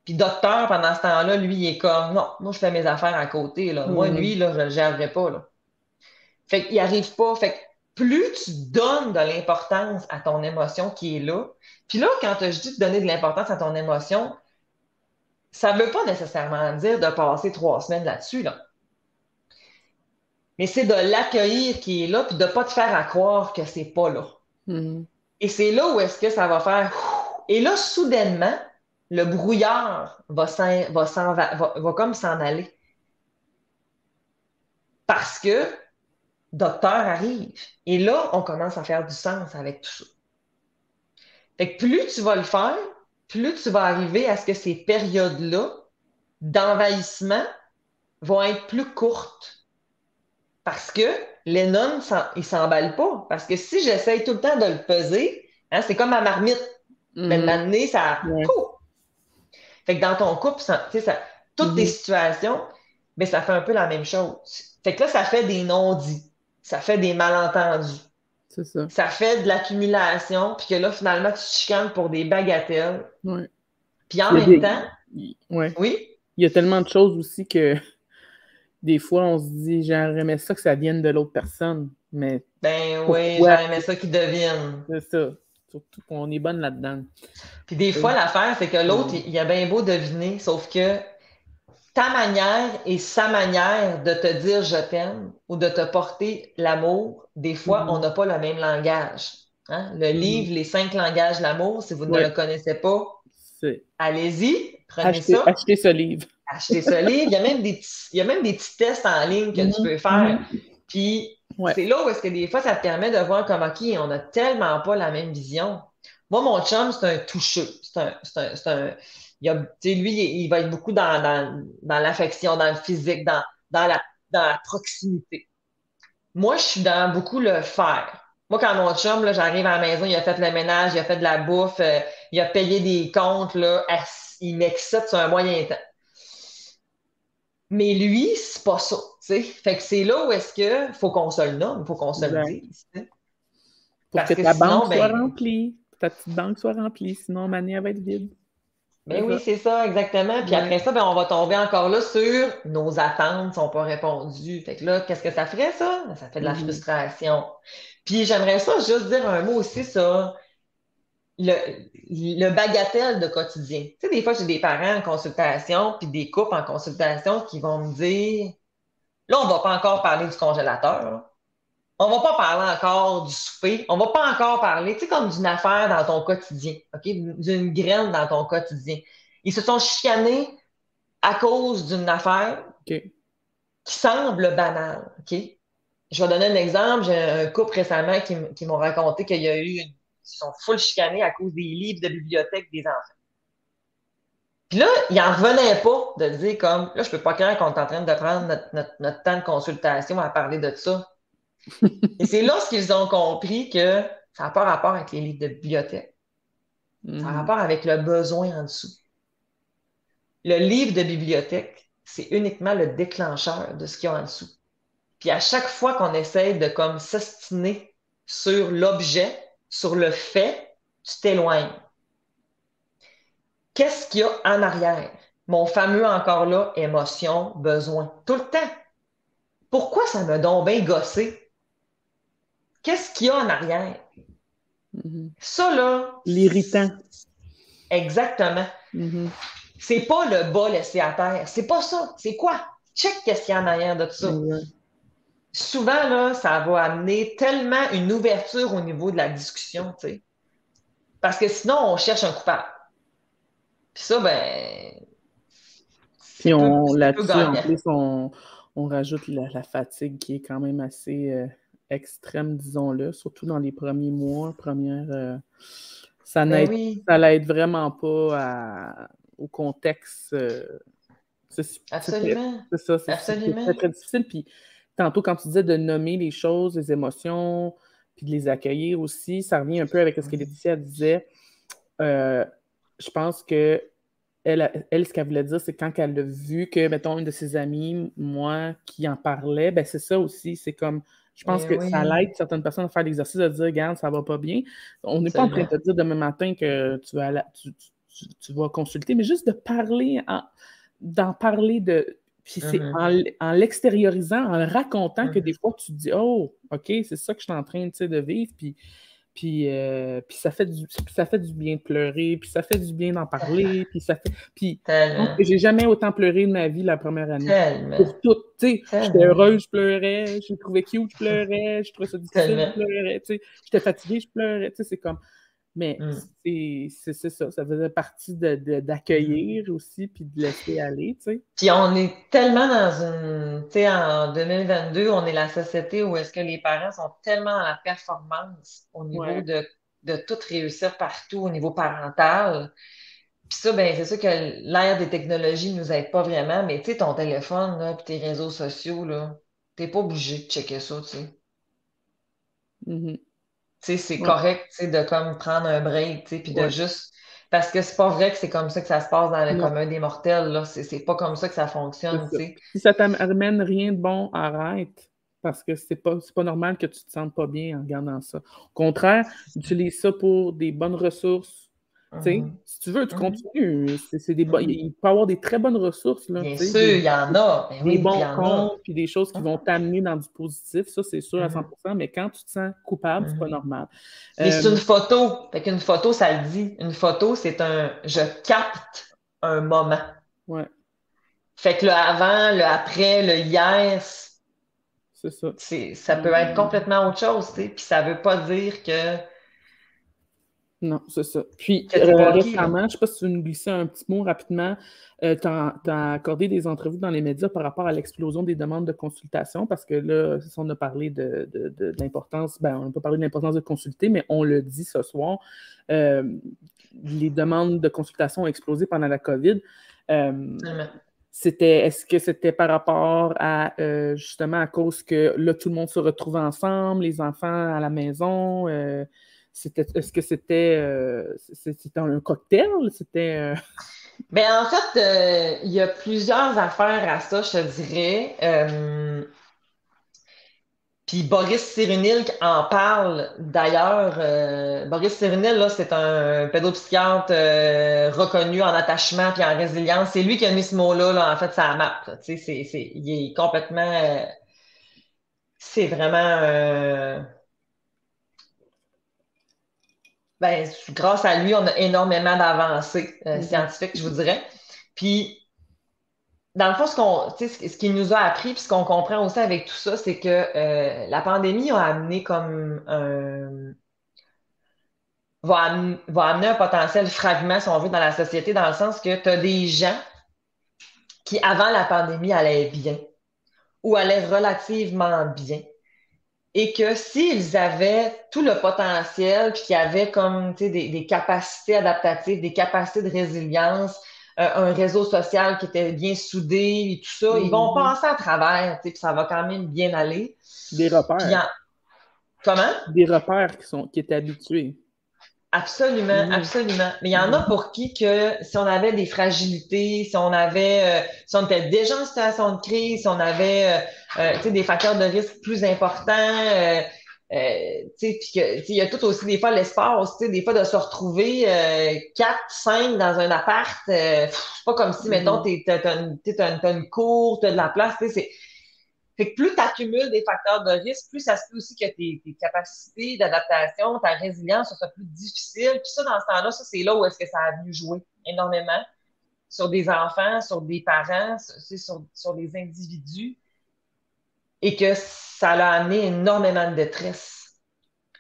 Puis docteur, pendant ce temps-là, lui, il est comme, non, moi, je fais mes affaires à côté, là. Moi, lui, là, je le gérerai pas, là. Fait qu'il arrive pas. Fait que plus tu donnes de l'importance à ton émotion qui est là, puis là, quand je dis de donner de l'importance à ton émotion, ça veut pas nécessairement dire de passer 3 semaines là-dessus, là. Mais c'est de l'accueillir qui est là, puis de pas te faire à croire que c'est pas là. Et c'est là où est-ce que ça va faire. Et là, soudainement, le brouillard va comme s'en aller. Parce que docteur arrive. Et là, on commence à faire du sens avec tout ça. Fait que plus tu vas le faire, plus tu vas arriver à ce que ces périodes-là d'envahissement vont être plus courtes. Parce que Lennon, il s'emballe pas. Parce que si j'essaye tout le temps de le peser, hein, c'est comme ma marmite. Ben, m'amener, ça. Ouais. Fait que dans ton couple, toutes tes situations, ben, ça fait un peu la même chose. Fait que là, ça fait des non-dits. Ça fait des malentendus. C'est ça. Ça fait de l'accumulation, puis que là, finalement, tu te chicanes pour des bagatelles. Ouais. Puis en même temps, ouais. Oui, il y a tellement de choses aussi que des fois, on se dit, j'aurais aimé ça que ça vienne de l'autre personne, mais ben pourquoi? oui, j'aurais aimé ça qu'ils deviennent. C'est ça. Surtout qu'on est bonne là-dedans. Puis des fois, l'affaire, c'est que l'autre, il a bien beau deviner, sauf que ta manière et sa manière de te dire je t'aime ou de te porter l'amour, des fois, on n'a pas le même langage. Hein? Le livre, Les 5 langages de l'amour, si vous ne le connaissez pas, allez-y, prenez ça. Achetez ce livre. Achetez ce livre. Il y a même des petits tests en ligne que tu peux faire. Puis, c'est là où est-ce que des fois, ça te permet de voir comme, OK, on n'a tellement pas la même vision. Moi, mon chum, c'est un toucheux. Lui, il va être beaucoup dans l'affection, dans le physique, dans la proximité. Moi, je suis dans beaucoup le faire. Moi, quand mon chum, là, j'arrive à la maison, il a fait le ménage, il a fait de la bouffe, il a payé des comptes, là, il m'excite sur un moyen temps. Mais lui, c'est pas ça, tu sais. Fait que c'est là où est-ce que faut qu'on se le nomme, il faut qu'on se le dise. Pour que ta banque soit remplie, ta petite banque soit remplie, sinon Mani va être vide. Ben oui, c'est ça, exactement. Puis après ça, ben, on va tomber encore là sur nos attentes ne sont pas répondues. Fait que là, qu'est-ce que ça ferait, ça? Ça fait de la frustration. Puis j'aimerais ça juste dire un mot aussi sur le bagatelle de quotidien. Tu sais, des fois, j'ai des parents en consultation, puis des couples en consultation qui vont me dire, là, on va pas encore parler du congélateur, là. On va pas parler encore du souper. On va pas encore parler, tu sais, comme d'une affaire dans ton quotidien, OK? D'une graine dans ton quotidien. Ils se sont chicanés à cause d'une affaire OK. qui semble banale, OK? Je vais donner un exemple. J'ai un couple récemment qui m'ont raconté qu'il y a eu ils sont full chicanés à cause des livres de bibliothèque des enfants. Puis là, ils n'en revenaient pas de dire comme, là, je peux pas croire qu'on est en train de prendre notre temps de consultation à parler de ça. Et c'est là qu'ils ont compris que ça n'a pas rapport avec les livres de bibliothèque. Ça a rapport avec le besoin en dessous. Le livre de bibliothèque, c'est uniquement le déclencheur de ce qu'il y a en dessous. Puis à chaque fois qu'on essaye de comme s'ostiner sur l'objet, sur le fait, tu t'éloignes. Qu'est-ce qu'il y a en arrière? Mon fameux encore là, émotion, besoin. Tout le temps. Pourquoi ça m'a donc bien gossé? Qu'est-ce qu'il y a en arrière? Ça, là. L'irritant. Exactement. C'est pas le bas laissé à terre. C'est pas ça. C'est quoi? Check qu'est-ce qu'il y a en arrière de tout ça. Souvent, là, ça va amener tellement une ouverture au niveau de la discussion, tu sais. Parce que sinon, on cherche un coupable. Puis ça, ben. Puis c'est peu là-dessus, en gagnant. plus, on rajoute la fatigue qui est quand même assez extrême, disons-le, surtout dans les premiers mois, ça l'aide vraiment pas au contexte. Absolument. C'est ça, c'est très, très difficile. Puis tantôt, quand tu disais de nommer les choses, les émotions, puis de les accueillir aussi, ça revient un peu avec ce que Laetitia disait. Je pense que elle, ce qu'elle voulait dire, c'est quand elle a vu que, mettons, une de ses amies, moi, qui en parlait, ben c'est ça aussi. C'est comme, je pense que ça l'aide certaines personnes à faire l'exercice de dire, regarde, ça va pas bien. On n'est pas en train de te dire demain matin que tu vas consulter, mais juste de parler, d'en parler de. Puis c'est en l'extériorisant, en le racontant que des fois, tu te dis, oh, OK, c'est ça que je suis en train de vivre. Puis ça fait du bien de pleurer, puis ça fait du bien d'en parler, puis j'ai jamais autant pleuré de ma vie la première année. Pour tout, tu sais, j'étais heureuse, je pleurais, j'ai trouvé cute, je pleurais, je trouvais ça difficile, je pleurais, tu sais, j'étais fatiguée, je pleurais, tu sais, c'est comme... Mais c'est ça, ça faisait partie d'accueillir aussi, puis de laisser aller, tu sais. Puis on est tellement dans une... Tu sais, en 2022, on est la société où est-ce que les parents sont tellement dans la performance au niveau de tout réussir partout, au niveau parental. Puis ça, ben c'est sûr que l'ère des technologies ne nous aide pas vraiment, mais tu sais, ton téléphone, là, puis tes réseaux sociaux, là, t'es pas obligé de checker ça, tu sais. Tu sais, c'est correct, tu sais, de comme prendre un break, tu sais, puis de juste... Parce que c'est pas vrai que c'est comme ça que ça se passe dans le commun des mortels, là. C'est pas comme ça que ça fonctionne, tu sais. Si ça t'amène rien de bon, arrête. Parce que c'est pas normal que tu te sentes pas bien en regardant ça. Au contraire, utilise ça pour des bonnes ressources. Si tu veux, tu continues. Il peut y avoir des très bonnes ressources. Là, bien sûr, il y en a. Ben des bons comptes, puis des choses qui vont t'amener dans du positif. Ça, c'est sûr à 100%. Mais quand tu te sens coupable, c'est pas normal. Mais c'est une photo. Fait qu'une photo, ça le dit. Une photo, c'est je capte un moment. Ouais. Fait que le avant, le après, le hier, c'est ça. Ça peut être complètement autre chose, tu sais. Puis ça veut pas dire que... Non, c'est ça. Puis récemment, je ne sais pas si tu veux nous glisser un petit mot rapidement, tu as accordé des entrevues dans les médias par rapport à l'explosion des demandes de consultation, parce que là, on a parlé de l'importance, on n'a pas parlé de l'importance de consulter, mais on le dit ce soir, les demandes de consultation ont explosé pendant la COVID. Est-ce que c'était par rapport à, justement, à cause que là, tout le monde se retrouve ensemble, les enfants à la maison, est-ce que c'était un cocktail? C'était... Ben, en fait, il y a plusieurs affaires à ça, je te dirais. Puis Boris Cyrulnik en parle d'ailleurs. Boris Cyrulnik, là, c'est un pédopsychiatre reconnu en attachement puis en résilience. C'est lui qui a mis ce mot-là, là, en fait, ça map. Tu sais, il est complètement... c'est vraiment... ben, grâce à lui, on a énormément d'avancées scientifiques, je vous dirais. Puis, dans le fond, ce qu'il nous a appris, puis ce qu'on comprend aussi avec tout ça, c'est que la pandémie a amené comme va amener un potentiel fragment, si on veut, dans la société, dans le sens que tu as des gens qui, avant la pandémie, allaient bien ou allaient relativement bien. Et que s'ils avaient tout le potentiel, puis qu'ils avaient comme des capacités adaptatives, des capacités de résilience, un réseau social qui était bien soudé et tout ça, ils vont passer à travers, puis ça va quand même bien aller. Des repères. Comment? Des repères qui étaient habitués. Absolument, absolument. Mais il y en a pour qui que si on avait des fragilités, si on était déjà en situation de crise, si on avait des facteurs de risque plus importants, puis il y a tout aussi des fois l'espace, des fois de se retrouver 4, 5 dans un appart, c'est pas comme si, mettons, t'as une cour, t'as de la place, fait que plus tu accumules des facteurs de risque, plus ça se peut aussi que tes capacités d'adaptation, ta résilience soit plus difficile. Puis ça, dans ce temps-là, ça, c'est là où est-ce que ça a venu jouer énormément sur des enfants, sur des parents, sur des individus, et que ça l'a amené énormément de détresse.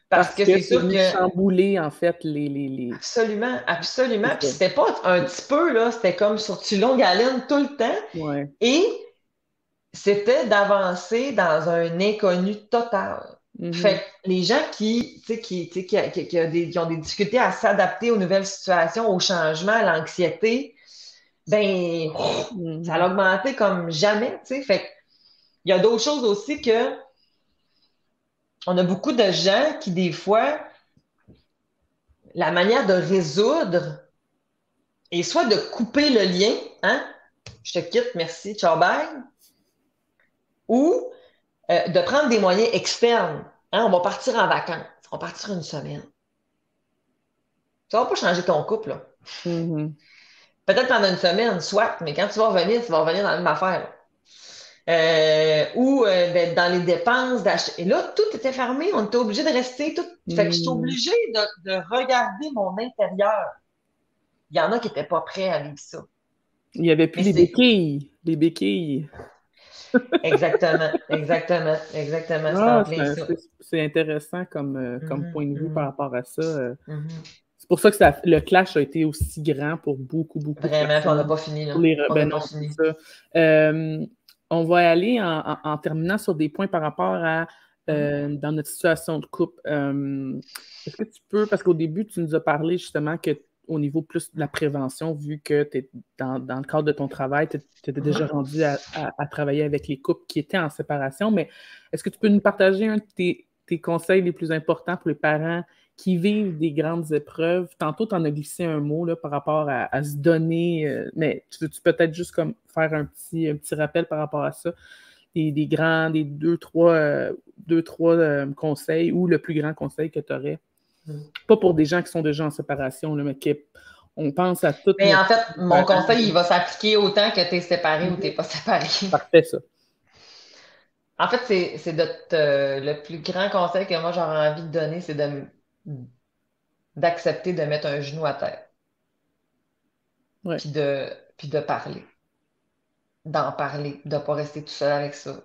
Parce que c'est sûr que... chambouler, en fait, les... Absolument, absolument. Puis c'était pas un petit peu, là, c'était comme sur tu longue haleine tout le temps. Ouais. Et c'était d'avancer dans un inconnu total. Fait que les gens qui ont des difficultés à s'adapter aux nouvelles situations, au changement, à l'anxiété, ben, ça a augmenté comme jamais, tu sais. Fait que il y a d'autres choses aussi que on a beaucoup de gens qui, des fois, la manière de résoudre est soit de couper le lien, hein, je te quitte, merci, ciao, bye, ou de prendre des moyens externes. Hein, on va partir en vacances. On va partir une semaine. Ça va pas changer ton couple, là. Peut-être pendant une semaine, soit, mais quand tu vas revenir dans la même affaire. Ou d'être dans les dépenses d'acheter. Et là, tout était fermé. On était obligé de rester. Tout. Fait que je suis obligée de regarder mon intérieur. Il y en a qui n'étaient pas prêts à vivre ça. Il n'y avait plus les béquilles. Les béquilles. Exactement. C'est intéressant comme point de vue par rapport à ça. C'est pour ça que le clash a été aussi grand pour beaucoup de Vraiment, on n'a pas fini. Là. On va aller en terminant sur des points par rapport à dans notre situation de couple. Est-ce que tu peux, parce qu'au début, tu nous as parlé justement que au niveau plus de la prévention, vu que tu es dans le cadre de ton travail, tu étais déjà rendu à travailler avec les couples qui étaient en séparation, mais est-ce que tu peux nous partager un de tes conseils les plus importants pour les parents qui vivent des grandes épreuves? Tantôt, tu en as glissé un mot là, par rapport à se donner, mais tu peux peut-être juste comme faire un petit rappel par rapport à ça, des deux, trois conseils ou le plus grand conseil que tu aurais. Pas pour des gens qui sont déjà en séparation, là, mais on pense à tout. Mais en fait, mon conseil, il va s'appliquer autant que tu es séparé ou tu n'es pas séparé. Parfait, ça. En fait, c'est le plus grand conseil que moi j'aurais envie de donner, c'est d'accepter de mettre un genou à terre. Ouais. Puis de parler. D'en parler, de ne pas rester tout seul avec ça.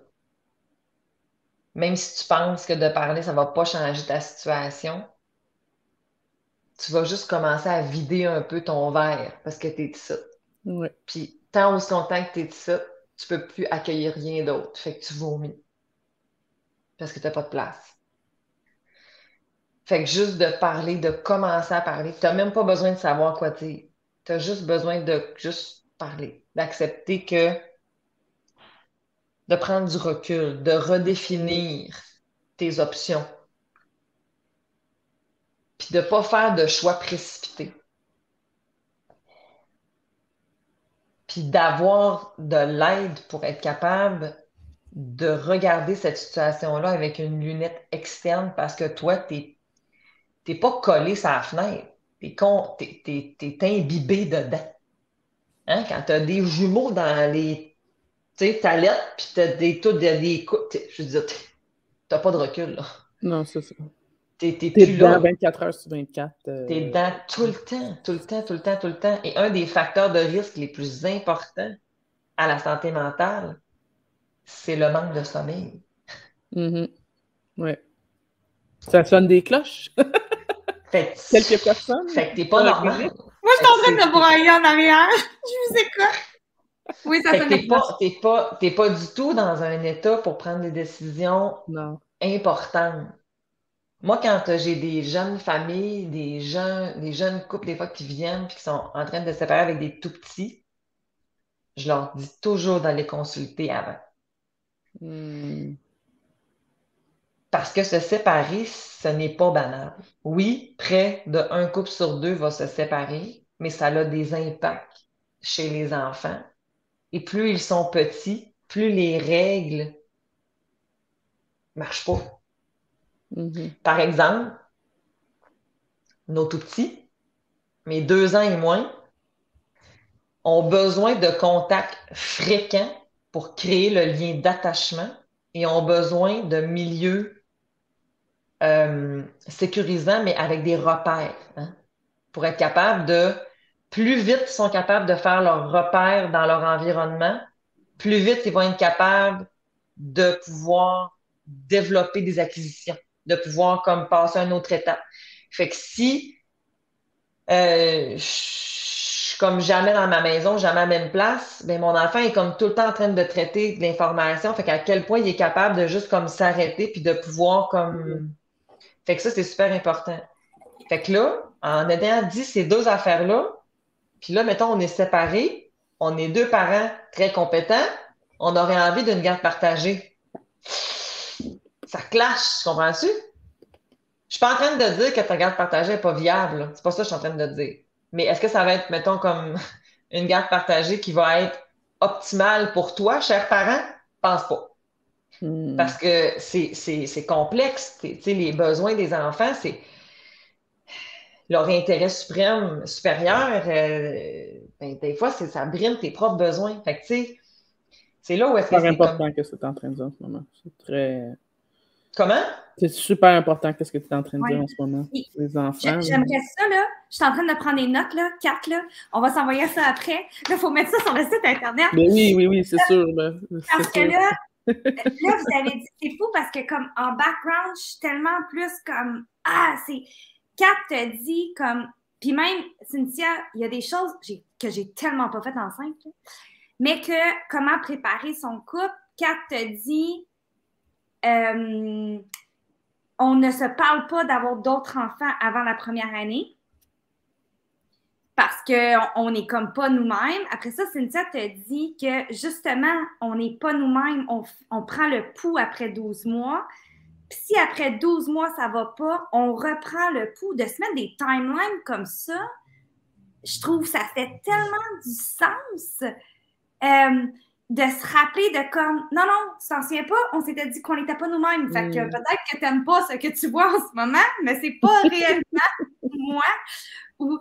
Même si tu penses que de parler, ça ne va pas changer ta situation, tu vas juste commencer à vider un peu ton verre parce que tu es ça. Ouais. Puis, tant aussi longtemps que tu es ça, tu ne peux plus accueillir rien d'autre. Fait que tu vomis. Parce que tu n'as pas de place. Fait que juste de parler, de commencer à parler, tu n'as même pas besoin de savoir quoi dire. Tu as juste besoin de juste parler, d'accepter de prendre du recul, de redéfinir tes options. Puis de ne pas faire de choix précipités. Puis d'avoir de l'aide pour être capable de regarder cette situation-là avec une lunette externe parce que toi, t'es pas collé sur la fenêtre. T'es imbibé dedans. Hein? Quand t'as des jumeaux dans les toilettes, puis t'as des coups, je veux dire, t'as pas de recul, là. Non, c'est ça. T'es T'es plus dedans là. 24 heures sur 24. T'es dedans tout le temps, tout le temps, tout le temps, tout le temps. Et un des facteurs de risque les plus importants à la santé mentale, c'est le manque de sommeil. Ouais. Ça sonne des cloches. Fait que, Quelques personnes. fait que t'es pas normal. Moi, je suis en train de broyer en arrière. Je vous écoute. Oui, ça Fait que sonne des cloches. t'es pas du tout dans un état pour prendre des décisions Non. importantes. Moi, quand j'ai des jeunes familles, des jeunes couples, des fois, qui viennent puis qui sont en train de se séparer avec des tout petits, je leur dis toujours d'aller consulter avant. Parce que se séparer, ce n'est pas banal. Oui, près d'un couple sur deux va se séparer, mais ça a des impacts chez les enfants. Et plus ils sont petits, plus les règles marchent pas. Par exemple, nos tout petits, mes 2 ans et moins, ont besoin de contacts fréquents pour créer le lien d'attachement et ont besoin de milieux sécurisants, mais avec des repères, hein, pour être capable de, plus vite ils sont capables de faire leurs repères dans leur environnement, plus vite ils vont être capables de pouvoir développer des acquisitions, de pouvoir comme passer à une autre étape. Fait que si je suis comme jamais dans ma maison, jamais à la même place, ben mon enfant est comme tout le temps en train de traiter de l'information, fait qu'à quel point il est capable de juste comme s'arrêter puis de pouvoir comme... Fait que ça, c'est super important. Fait que là, en ayant dit ces deux affaires-là, puis là, mettons, on est séparés, on est deux parents très compétents, on aurait envie d'une garde partagée. Ça clash, comprends-tu? Je suis pas en train de dire que ta garde partagée n'est pas viable, là. C'est pas ça que je suis en train de te dire. Mais est-ce que ça va être, mettons, comme une garde partagée qui va être optimale pour toi, cher parent? Pense pas. Parce que c'est complexe. Tu sais, les besoins des enfants, c'est leur intérêt suprême, supérieur. Ben, des fois, ça brime tes propres besoins. Fait que, tu sais, c'est là où est-ce que C'est c'est important comme... que tu es en train de dire en ce moment. C'est très... Comment? C'est super important qu'est-ce que tu es en train de dire en ce moment. Oui. Les enfants. J'aimerais ça, là. Je suis en train de prendre des notes, là. 4, là. On va s'envoyer ça après. Là, il faut mettre ça sur le site Internet. Mais oui, c'est sûr. Là. Parce que là, vous avez dit, c'est fou parce que comme en background, je suis tellement plus comme, c'est... Kat te dit comme, puis même, Cynthia, il y a des choses que j'ai tellement pas faites enceinte, là, mais que comment préparer son couple, Kat te dit, on ne se parle pas d'avoir d'autres enfants avant la première année parce qu'on n'est comme pas nous-mêmes. Après ça, Cynthia te dit que justement, on n'est pas nous-mêmes, on prend le pouls après 12 mois. Puis si après 12 mois, ça ne va pas, on reprend le pouls. De se mettre des timelines comme ça, je trouve que ça fait tellement du sens. De se rappeler de comme, non, tu t'en souviens pas, on s'était dit qu'on n'était pas nous-mêmes. Fait que peut-être que tu n'aimes pas ce que tu vois en ce moment, mais c'est pas réellement moi. Ou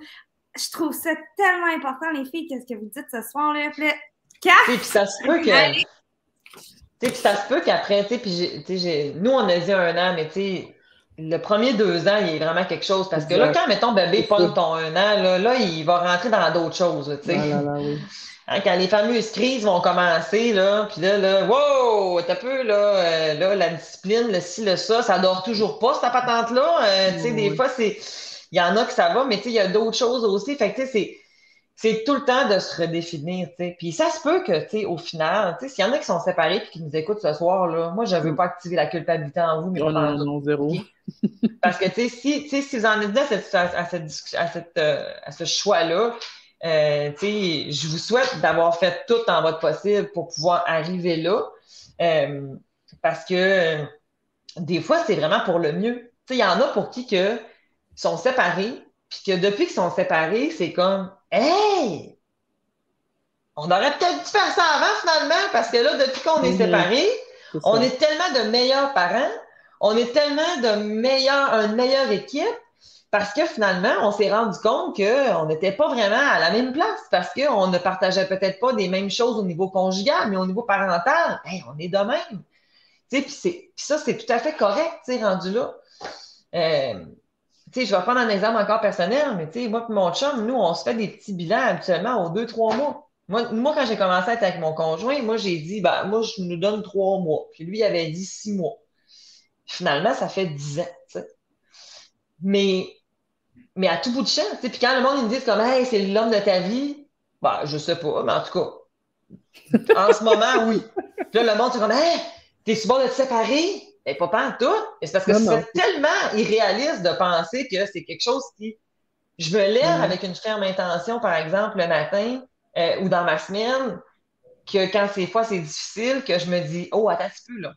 je trouve ça tellement important, les filles, qu'est-ce que vous dites ce soir-là. Puis ça se peut que... Puis ça se peut qu'après, nous, on a dit 1 an, mais le premier 2 ans, il est vraiment quelque chose. Parce que là, quand, mettons, bébé pogne ton 1 an, là, il va rentrer dans d'autres choses, tu sais. Oui. Hein, quand les fameuses crises vont commencer, là, puis là, wow, t'as peu, là, la discipline, le ci, le ça dort toujours pas, cette patente-là. Tu sais, des fois, il y en a que ça va, mais tu sais, il y a d'autres choses aussi. Fait que, tu sais, c'est tout le temps de se redéfinir, tu sais. Puis ça se peut que, tu sais, au final, tu sais, s'il y en a qui sont séparés et qui nous écoutent ce soir, là, moi, je ne veux pas activer la culpabilité en vous, mais pas en tout. Non, zéro. Okay? Parce que, tu sais, si vous en êtes à ce choix-là, tu sais, je vous souhaite d'avoir fait tout en votre possible pour pouvoir arriver là. Parce que des fois, c'est vraiment pour le mieux. Tu sais, il y en a pour qui que sont séparés, puis que depuis qu'ils sont séparés, c'est comme hey! On aurait peut-être dû faire ça avant, finalement, parce que là, depuis qu'on est séparés, on est tellement de meilleurs parents, on est tellement une meilleure équipe, parce que finalement, on s'est rendu compte qu'on n'était pas vraiment à la même place, parce qu'on ne partageait peut-être pas des mêmes choses au niveau conjugal, mais au niveau parental, on est de même. Puis ça, c'est tout à fait correct, rendu là. Euh, tu sais, je vais prendre un exemple encore personnel, mais tu sais, moi et mon chum, nous, on se fait des petits bilans habituellement aux 2, 3 mois. Moi, quand j'ai commencé à être avec mon conjoint, moi, j'ai dit, ben, moi, je nous donne 3 mois. Puis lui, il avait dit 6 mois. Finalement, ça fait 10 ans, tu sais. Mais, mais à tout bout de champ, tu sais, puis quand le monde, ils me dit comme, hey, c'est l'homme de ta vie, ben, je sais pas, mais en tout cas, en ce moment, oui. Puis là, le monde, c'est comme, hey, t'es-tu bon de te séparer? Et pas en tout. Et c'est parce que Non, ce non. serait tellement irréaliste de penser que c'est quelque chose qui je me lève Mm. avec une ferme intention, par exemple, le matin ou dans ma semaine, que quand ces fois c'est difficile, que je me dis, oh, attends un petit peu, là.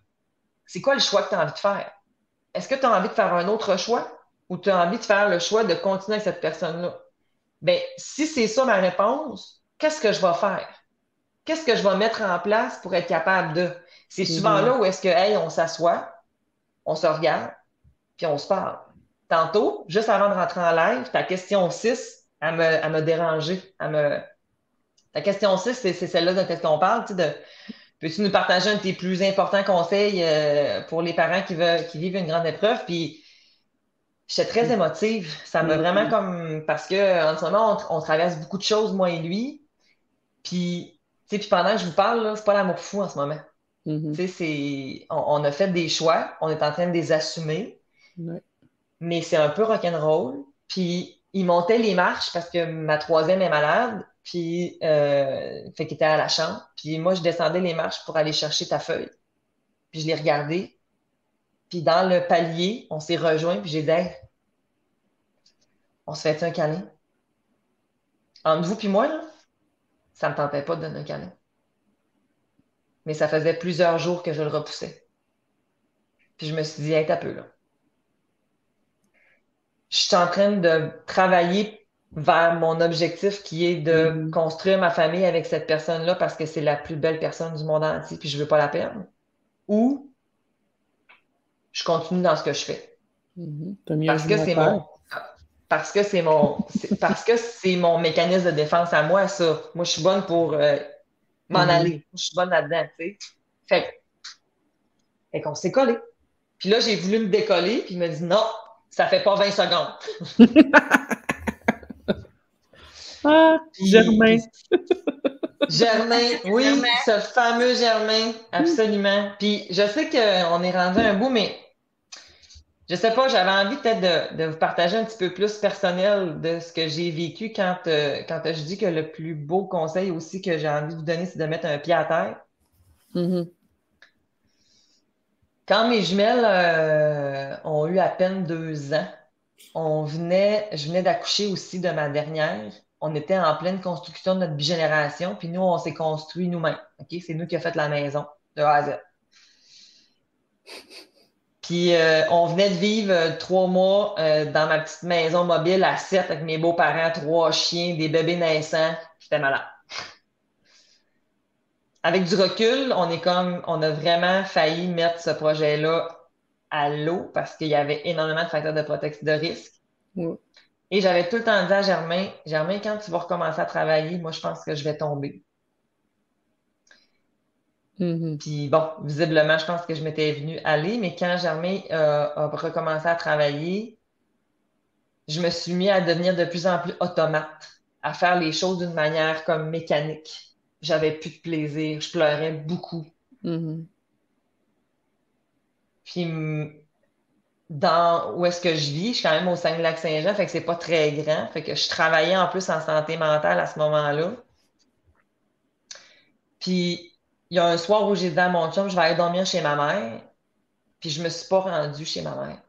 C'est quoi le choix que tu as envie de faire? Est-ce que tu as envie de faire un autre choix ou tu as envie de faire le choix de continuer avec cette personne-là? Ben, si c'est ça ma réponse, qu'est-ce que je vais faire? Qu'est-ce que je vais mettre en place pour être capable de? C'est souvent Mhm. là où est-ce que, hey, on s'assoit, on se regarde, puis on se parle. Tantôt, juste avant de rentrer en live, ta question 6 elle m'a dérangé. Ta question 6 c'est celle-là dont on parle. Tu sais, peux-tu nous partager un de tes plus importants conseils pour les parents qui vivent une grande épreuve? Puis, j'étais très émotive. Ça m'a vraiment Mhm. comme... Parce que en ce moment, on traverse beaucoup de choses, moi et lui. Puis, tu sais, puis pendant que je vous parle, là, c'est pas l'amour fou en ce moment. Mhm. Tu sais, on a fait des choix, on est en train de les assumer. Ouais. Mais c'est un peu rock'n'roll. Puis il montait les marches parce que ma troisième est malade, puis fait qu'il était à la chambre. Puis moi, je descendais les marches pour aller chercher ta feuille. Puis je l'ai regardé. Puis dans le palier, on s'est rejoints, puis j'ai dit, hey, on se fait un câlin? Entre vous puis moi, là, ça me tentait pas de donner un câlin. Mais ça faisait plusieurs jours que je le repoussais. Puis je me suis dit, hey, t'as peu, là. Je suis en train de travailler vers mon objectif qui est de Mhm. construire ma famille avec cette personne-là parce que c'est la plus belle personne du monde entier puis je veux pas la perdre. Ou je continue dans ce que je fais. Mhm. T'as mis un Parce que genou à c'est terre. parce que c'est mon mécanisme de défense à moi, ça. Moi, je suis bonne pour m'en Mhm. aller. Je suis bonne là-dedans, tu sais. Fait, fait qu'on s'est collé. Puis là, j'ai voulu me décoller, puis il m'a dit non, ça fait pas 20 secondes. Ah, Germain. Puis Germain, oui, Germain. ce fameux Germain, absolument. Puis je sais qu'on est rendu à un bout, mais je sais pas, j'avais envie peut-être de vous partager un petit peu plus personnel de ce que j'ai vécu quand je dis que le plus beau conseil aussi que j'ai envie de vous donner, c'est de mettre un pied à terre. Mhm. Quand mes jumelles ont eu à peine 2 ans, je venais d'accoucher aussi de ma dernière. On était en pleine construction de notre bigénération, puis nous, on s'est construit nous-mêmes. OK? C'est nous qui avons fait la maison de A à Z. Puis on venait de vivre 3 mois dans ma petite maison mobile à 7 avec mes beaux-parents, 3 chiens, des bébés naissants. J'étais malade. Avec du recul, on a vraiment failli mettre ce projet-là à l'eau parce qu'il y avait énormément de facteurs de protection de risque. Ouais. Et j'avais tout le temps dit à Germain, Germain, quand tu vas recommencer à travailler, moi, je pense que je vais tomber. Mhm. Puis bon, visiblement, je pense que je m'étais venue aller, mais quand Germain a recommencé à travailler, je me suis mis à devenir de plus en plus automate, à faire les choses d'une manière comme mécanique. J'avais plus de plaisir, je pleurais beaucoup. Mhm. Puis dans où est-ce que je vis, je suis quand même au Saguenay-Lac-Saint-Jean, fait que c'est pas très grand, fait que je travaillais en plus en santé mentale à ce moment-là. Puis il y a un soir où j'ai dit à mon chum, je vais aller dormir chez ma mère, puis je me suis pas rendue chez ma mère.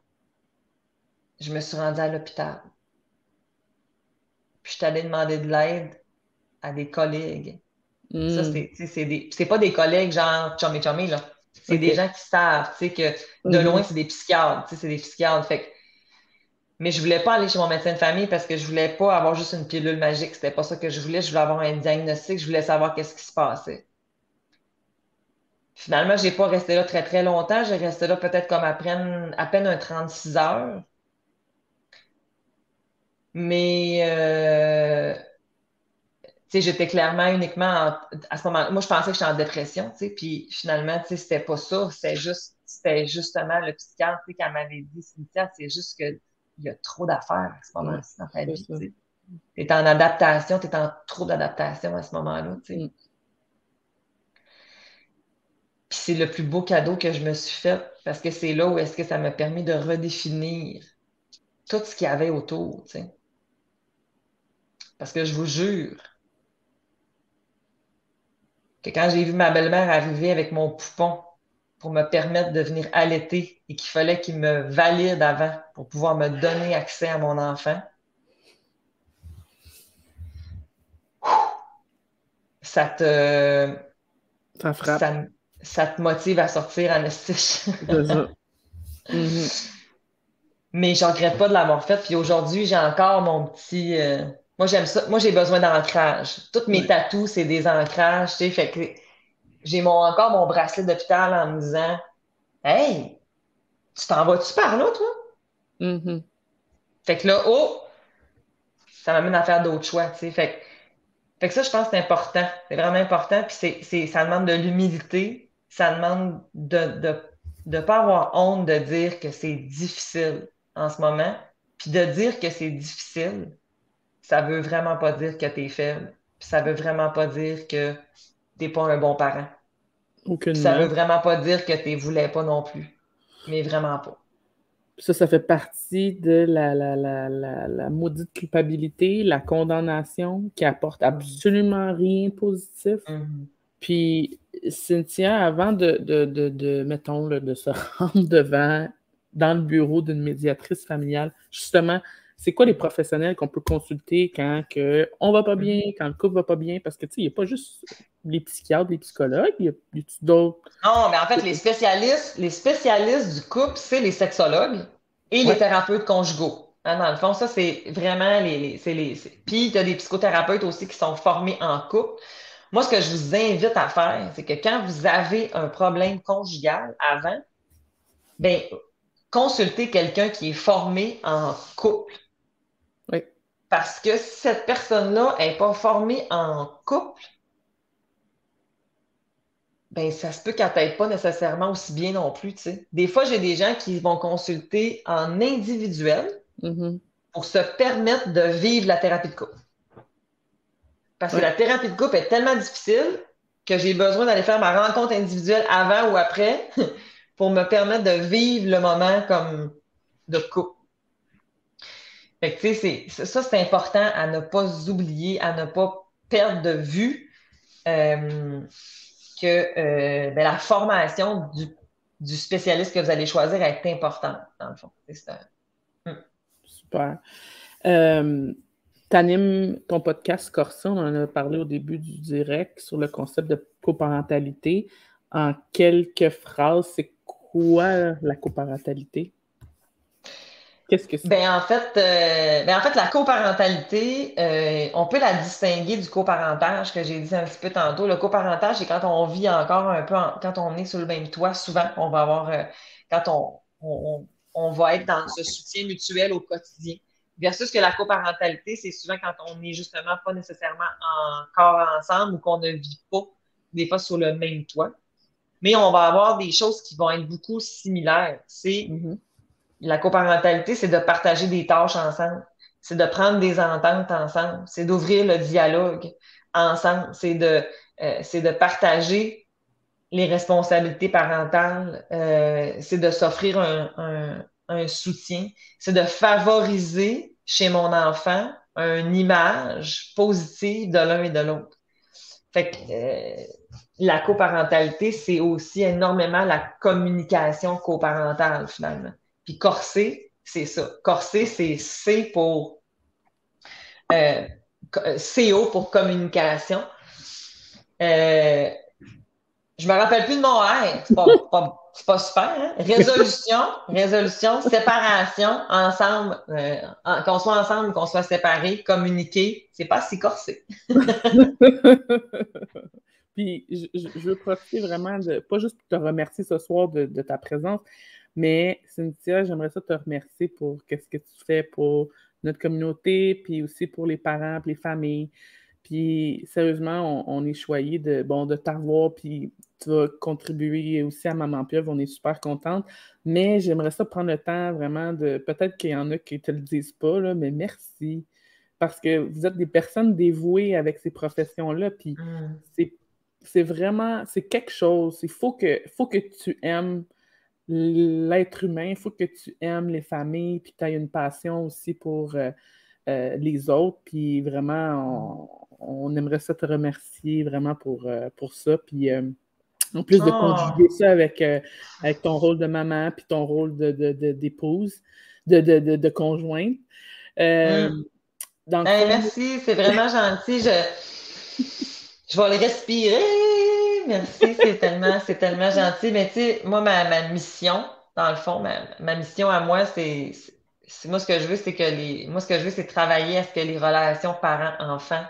Je me suis rendue à l'hôpital. Puis je suis allée demander de l'aide à des collègues. Ça, Mhm. c'est pas des collègues genre chummy chummy, là. C'est des OK. gens qui savent, tu sais, que de loin, Mhm. c'est des psychiatres, tu sais, c'est des psychiatres. Mais je voulais pas aller chez mon médecin de famille parce que je voulais pas avoir juste une pilule magique. C'était pas ça que je voulais. Je voulais avoir un diagnostic. Je voulais savoir qu'est-ce qui se passait. Finalement, j'ai pas resté là très, très longtemps. J'ai resté là peut-être comme à peine un 36 heures. Mais, tu sais, j'étais clairement uniquement à ce moment-là. Moi, je pensais que j'étais en dépression, tu sais. Puis finalement, tu sais, c'était pas ça. C'était juste c'était justement le psychiatre qui m'avait dit, Cynthia, c'est juste qu'il y a trop d'affaires à ce moment-ci dans ta vie. Tu es en adaptation, tu es en trop d'adaptation à ce moment-là. Tu sais. Puis c'est le plus beau cadeau que je me suis fait parce que c'est là où est-ce que ça m'a permis de redéfinir tout ce qu'il y avait autour. Tu sais. Parce que je vous jure que quand j'ai vu ma belle-mère arriver avec mon poupon pour me permettre de venir allaiter et qu'il fallait qu'il me valide avant pour pouvoir me donner accès à mon enfant, ça te... Ça frappe. Ça te motive à sortir en estiche. Mais je regrette pas de l'avoir fait. Puis aujourd'hui, j'ai encore mon petit... Moi, j'aime ça. Moi, j'ai besoin d'ancrage. Toutes mes tatous, c'est des ancrages. Tu sais, fait que j'ai encore mon bracelet d'hôpital en me disant « Hey, tu t'en vas-tu par là, toi? Fait que là, ça m'amène à faire d'autres choix. Tu sais. Fait que ça, je pense que c'est important. C'est vraiment important. Puis ça demande de l'humilité. Ça demande de ne pas avoir honte de dire que c'est difficile en ce moment. Puis de dire que c'est difficile, ça veut vraiment pas dire que tu es faible. Puis ça veut vraiment pas dire que t'es pas un bon parent. Puis ça veut vraiment pas dire que tu voulais pas non plus. Mais vraiment pas. Ça fait partie de la maudite culpabilité, la condamnation qui apporte absolument rien de positif. Puis, Cynthia, avant mettons, de se rendre dans le bureau d'une médiatrice familiale, justement, c'est quoi les professionnels qu'on peut consulter quand on va pas bien, quand le couple va pas bien? Parce que, tu sais, il n'y a pas juste les psychiatres, les psychologues, il y a d'autres... Non, mais en fait, les spécialistes du couple, c'est les sexologues et les thérapeutes conjugaux. Hein, dans le fond, ça, c'est vraiment Puis, il y a des psychothérapeutes aussi qui sont formés en couple. Moi, ce que je vous invite à faire, c'est que quand vous avez un problème conjugal avant, ben, consultez quelqu'un qui est formé en couple. Oui. Parce que si cette personne-là n'est pas formée en couple, ben, ça se peut qu'elle t'aide pas nécessairement aussi bien non plus, tu sais. Des fois, j'ai des gens qui vont consulter en individuel pour se permettre de vivre la thérapie de couple. Parce que la thérapie de couple est tellement difficile que j'ai besoin d'aller faire ma rencontre individuelle avant ou après pour me permettre de vivre le moment comme de couple. Fait que, tu sais, ça, c'est important à ne pas oublier, à ne pas perdre de vue que la formation du spécialiste que vous allez choisir est importante, dans le fond. Super. T'animes ton podcast Corsa, on en a parlé au début du direct sur le concept de coparentalité. En quelques phrases, c'est quoi la coparentalité? Qu'est-ce que c'est? En fait, la coparentalité, on peut la distinguer du coparentage que j'ai dit un petit peu tantôt. Le coparentage, c'est quand on vit encore un peu, quand on est sur le même toit, souvent, on va avoir, quand on va être dans ce soutien mutuel au quotidien. Versus que la coparentalité, c'est souvent quand on n'est justement pas nécessairement encore ensemble ou qu'on ne vit pas, des fois, sur le même toit. Mais on va avoir des choses qui vont être beaucoup similaires. La coparentalité, c'est de partager des tâches ensemble. C'est de prendre des ententes ensemble. C'est d'ouvrir le dialogue ensemble. C'est de partager les responsabilités parentales. C'est de s'offrir un soutien. C'est de favoriser chez mon enfant une image positive de l'un et de l'autre. Fait que la coparentalité, c'est aussi énormément la communication coparentale, finalement. Puis corser, c'est ça. Corser, c'est C pour CO pour communication. Je me rappelle plus de mon R. C'est pas super, hein? Résolution, séparation, ensemble, qu'on soit ensemble ou qu'on soit séparés, communiquer, c'est pas si corsé. Puis, je veux profiter vraiment pas juste pour te remercier ce soir de ta présence, mais Cynthia, j'aimerais ça te remercier pour ce que tu fais pour notre communauté, puis aussi pour les parents, puis les familles. Puis, sérieusement, on est choyés de t'avoir, puis tu vas contribuer aussi à Maman Pieuvre. On est super contente. Mais j'aimerais ça prendre le temps vraiment de... Peut-être qu'il y en a qui ne te le disent pas, là, mais merci. Parce que vous êtes des personnes dévouées avec ces professions-là. Puis c'est vraiment... C'est quelque chose. Il faut que tu aimes l'être humain. Il faut que tu aimes les familles. Puis tu as une passion aussi pour les autres. Puis vraiment, on aimerait ça te remercier vraiment pour ça. Puis en plus de conjuguer ça avec ton rôle de maman, puis ton rôle d'épouse, de conjointe. Merci, c'est vraiment gentil. Je vais le respirer. Merci, c'est tellement gentil. Mais tu sais, moi, ma mission, dans le fond, ma mission à moi, moi, ce que je veux, c'est travailler à ce que les relations parents-enfants,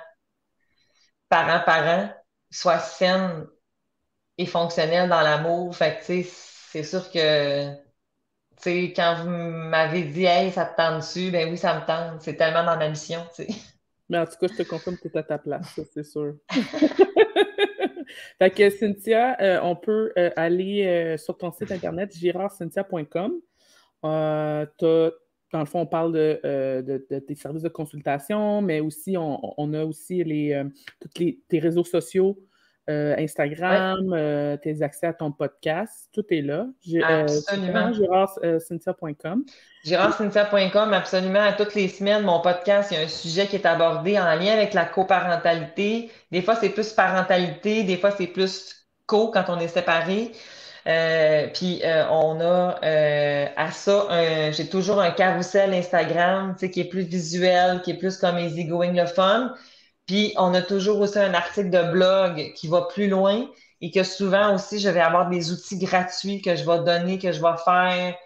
parents-parents soient saines et fonctionnelles dans l'amour. Fait que, tu sais, c'est sûr que, tu sais, quand vous m'avez dit, hey, ça te tente dessus, ben oui, ça me tente. C'est tellement dans ma mission, tu sais. Mais en tout cas, je te confirme que tu es à ta place, ça, c'est sûr. Fait que Cynthia, on peut aller sur ton site internet girardcynthia.com. Dans le fond, on parle de tes services de consultation, mais aussi on a aussi tous tes réseaux sociaux, Instagram, tes accès à ton podcast, tout est là. Absolument. girardcynthia.com. girardcynthia.com, absolument. À toutes les semaines, mon podcast, il y a un sujet qui est abordé en lien avec la coparentalité. Des fois, c'est plus parentalité, des fois, c'est plus quand on est séparés. Puis on a à ça, j'ai toujours un carrousel Instagram, tu sais, qui est plus visuel, qui est plus comme easygoing le fun. Puis on a toujours aussi un article de blog qui va plus loin et que souvent aussi, je vais avoir des outils gratuits que je vais donner, que je vais faire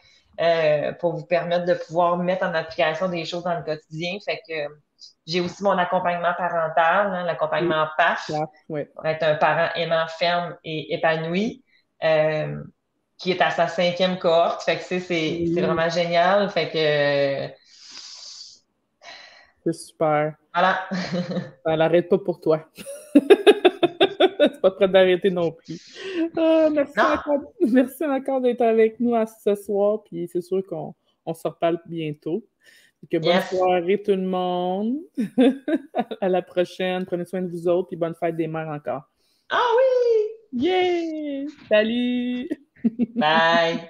pour vous permettre de pouvoir mettre en application des choses dans le quotidien. Fait que j'ai aussi mon accompagnement parental, hein, l'accompagnement PAF, pour être un parent aimant, ferme et épanoui. Qui est à sa 5e cohorte. Fait que c'est vraiment génial. Fait que c'est super. Voilà. Elle n'arrête pas pour toi. C'est pas prêt d'arrêter non plus. Merci encore d'être avec nous ce soir. Puis c'est sûr qu'on se reparle bientôt. Bonne soirée tout le monde. À la prochaine. Prenez soin de vous autres. Puis bonne fête des mères encore. Ah oui! Yeah! Salut! Bye!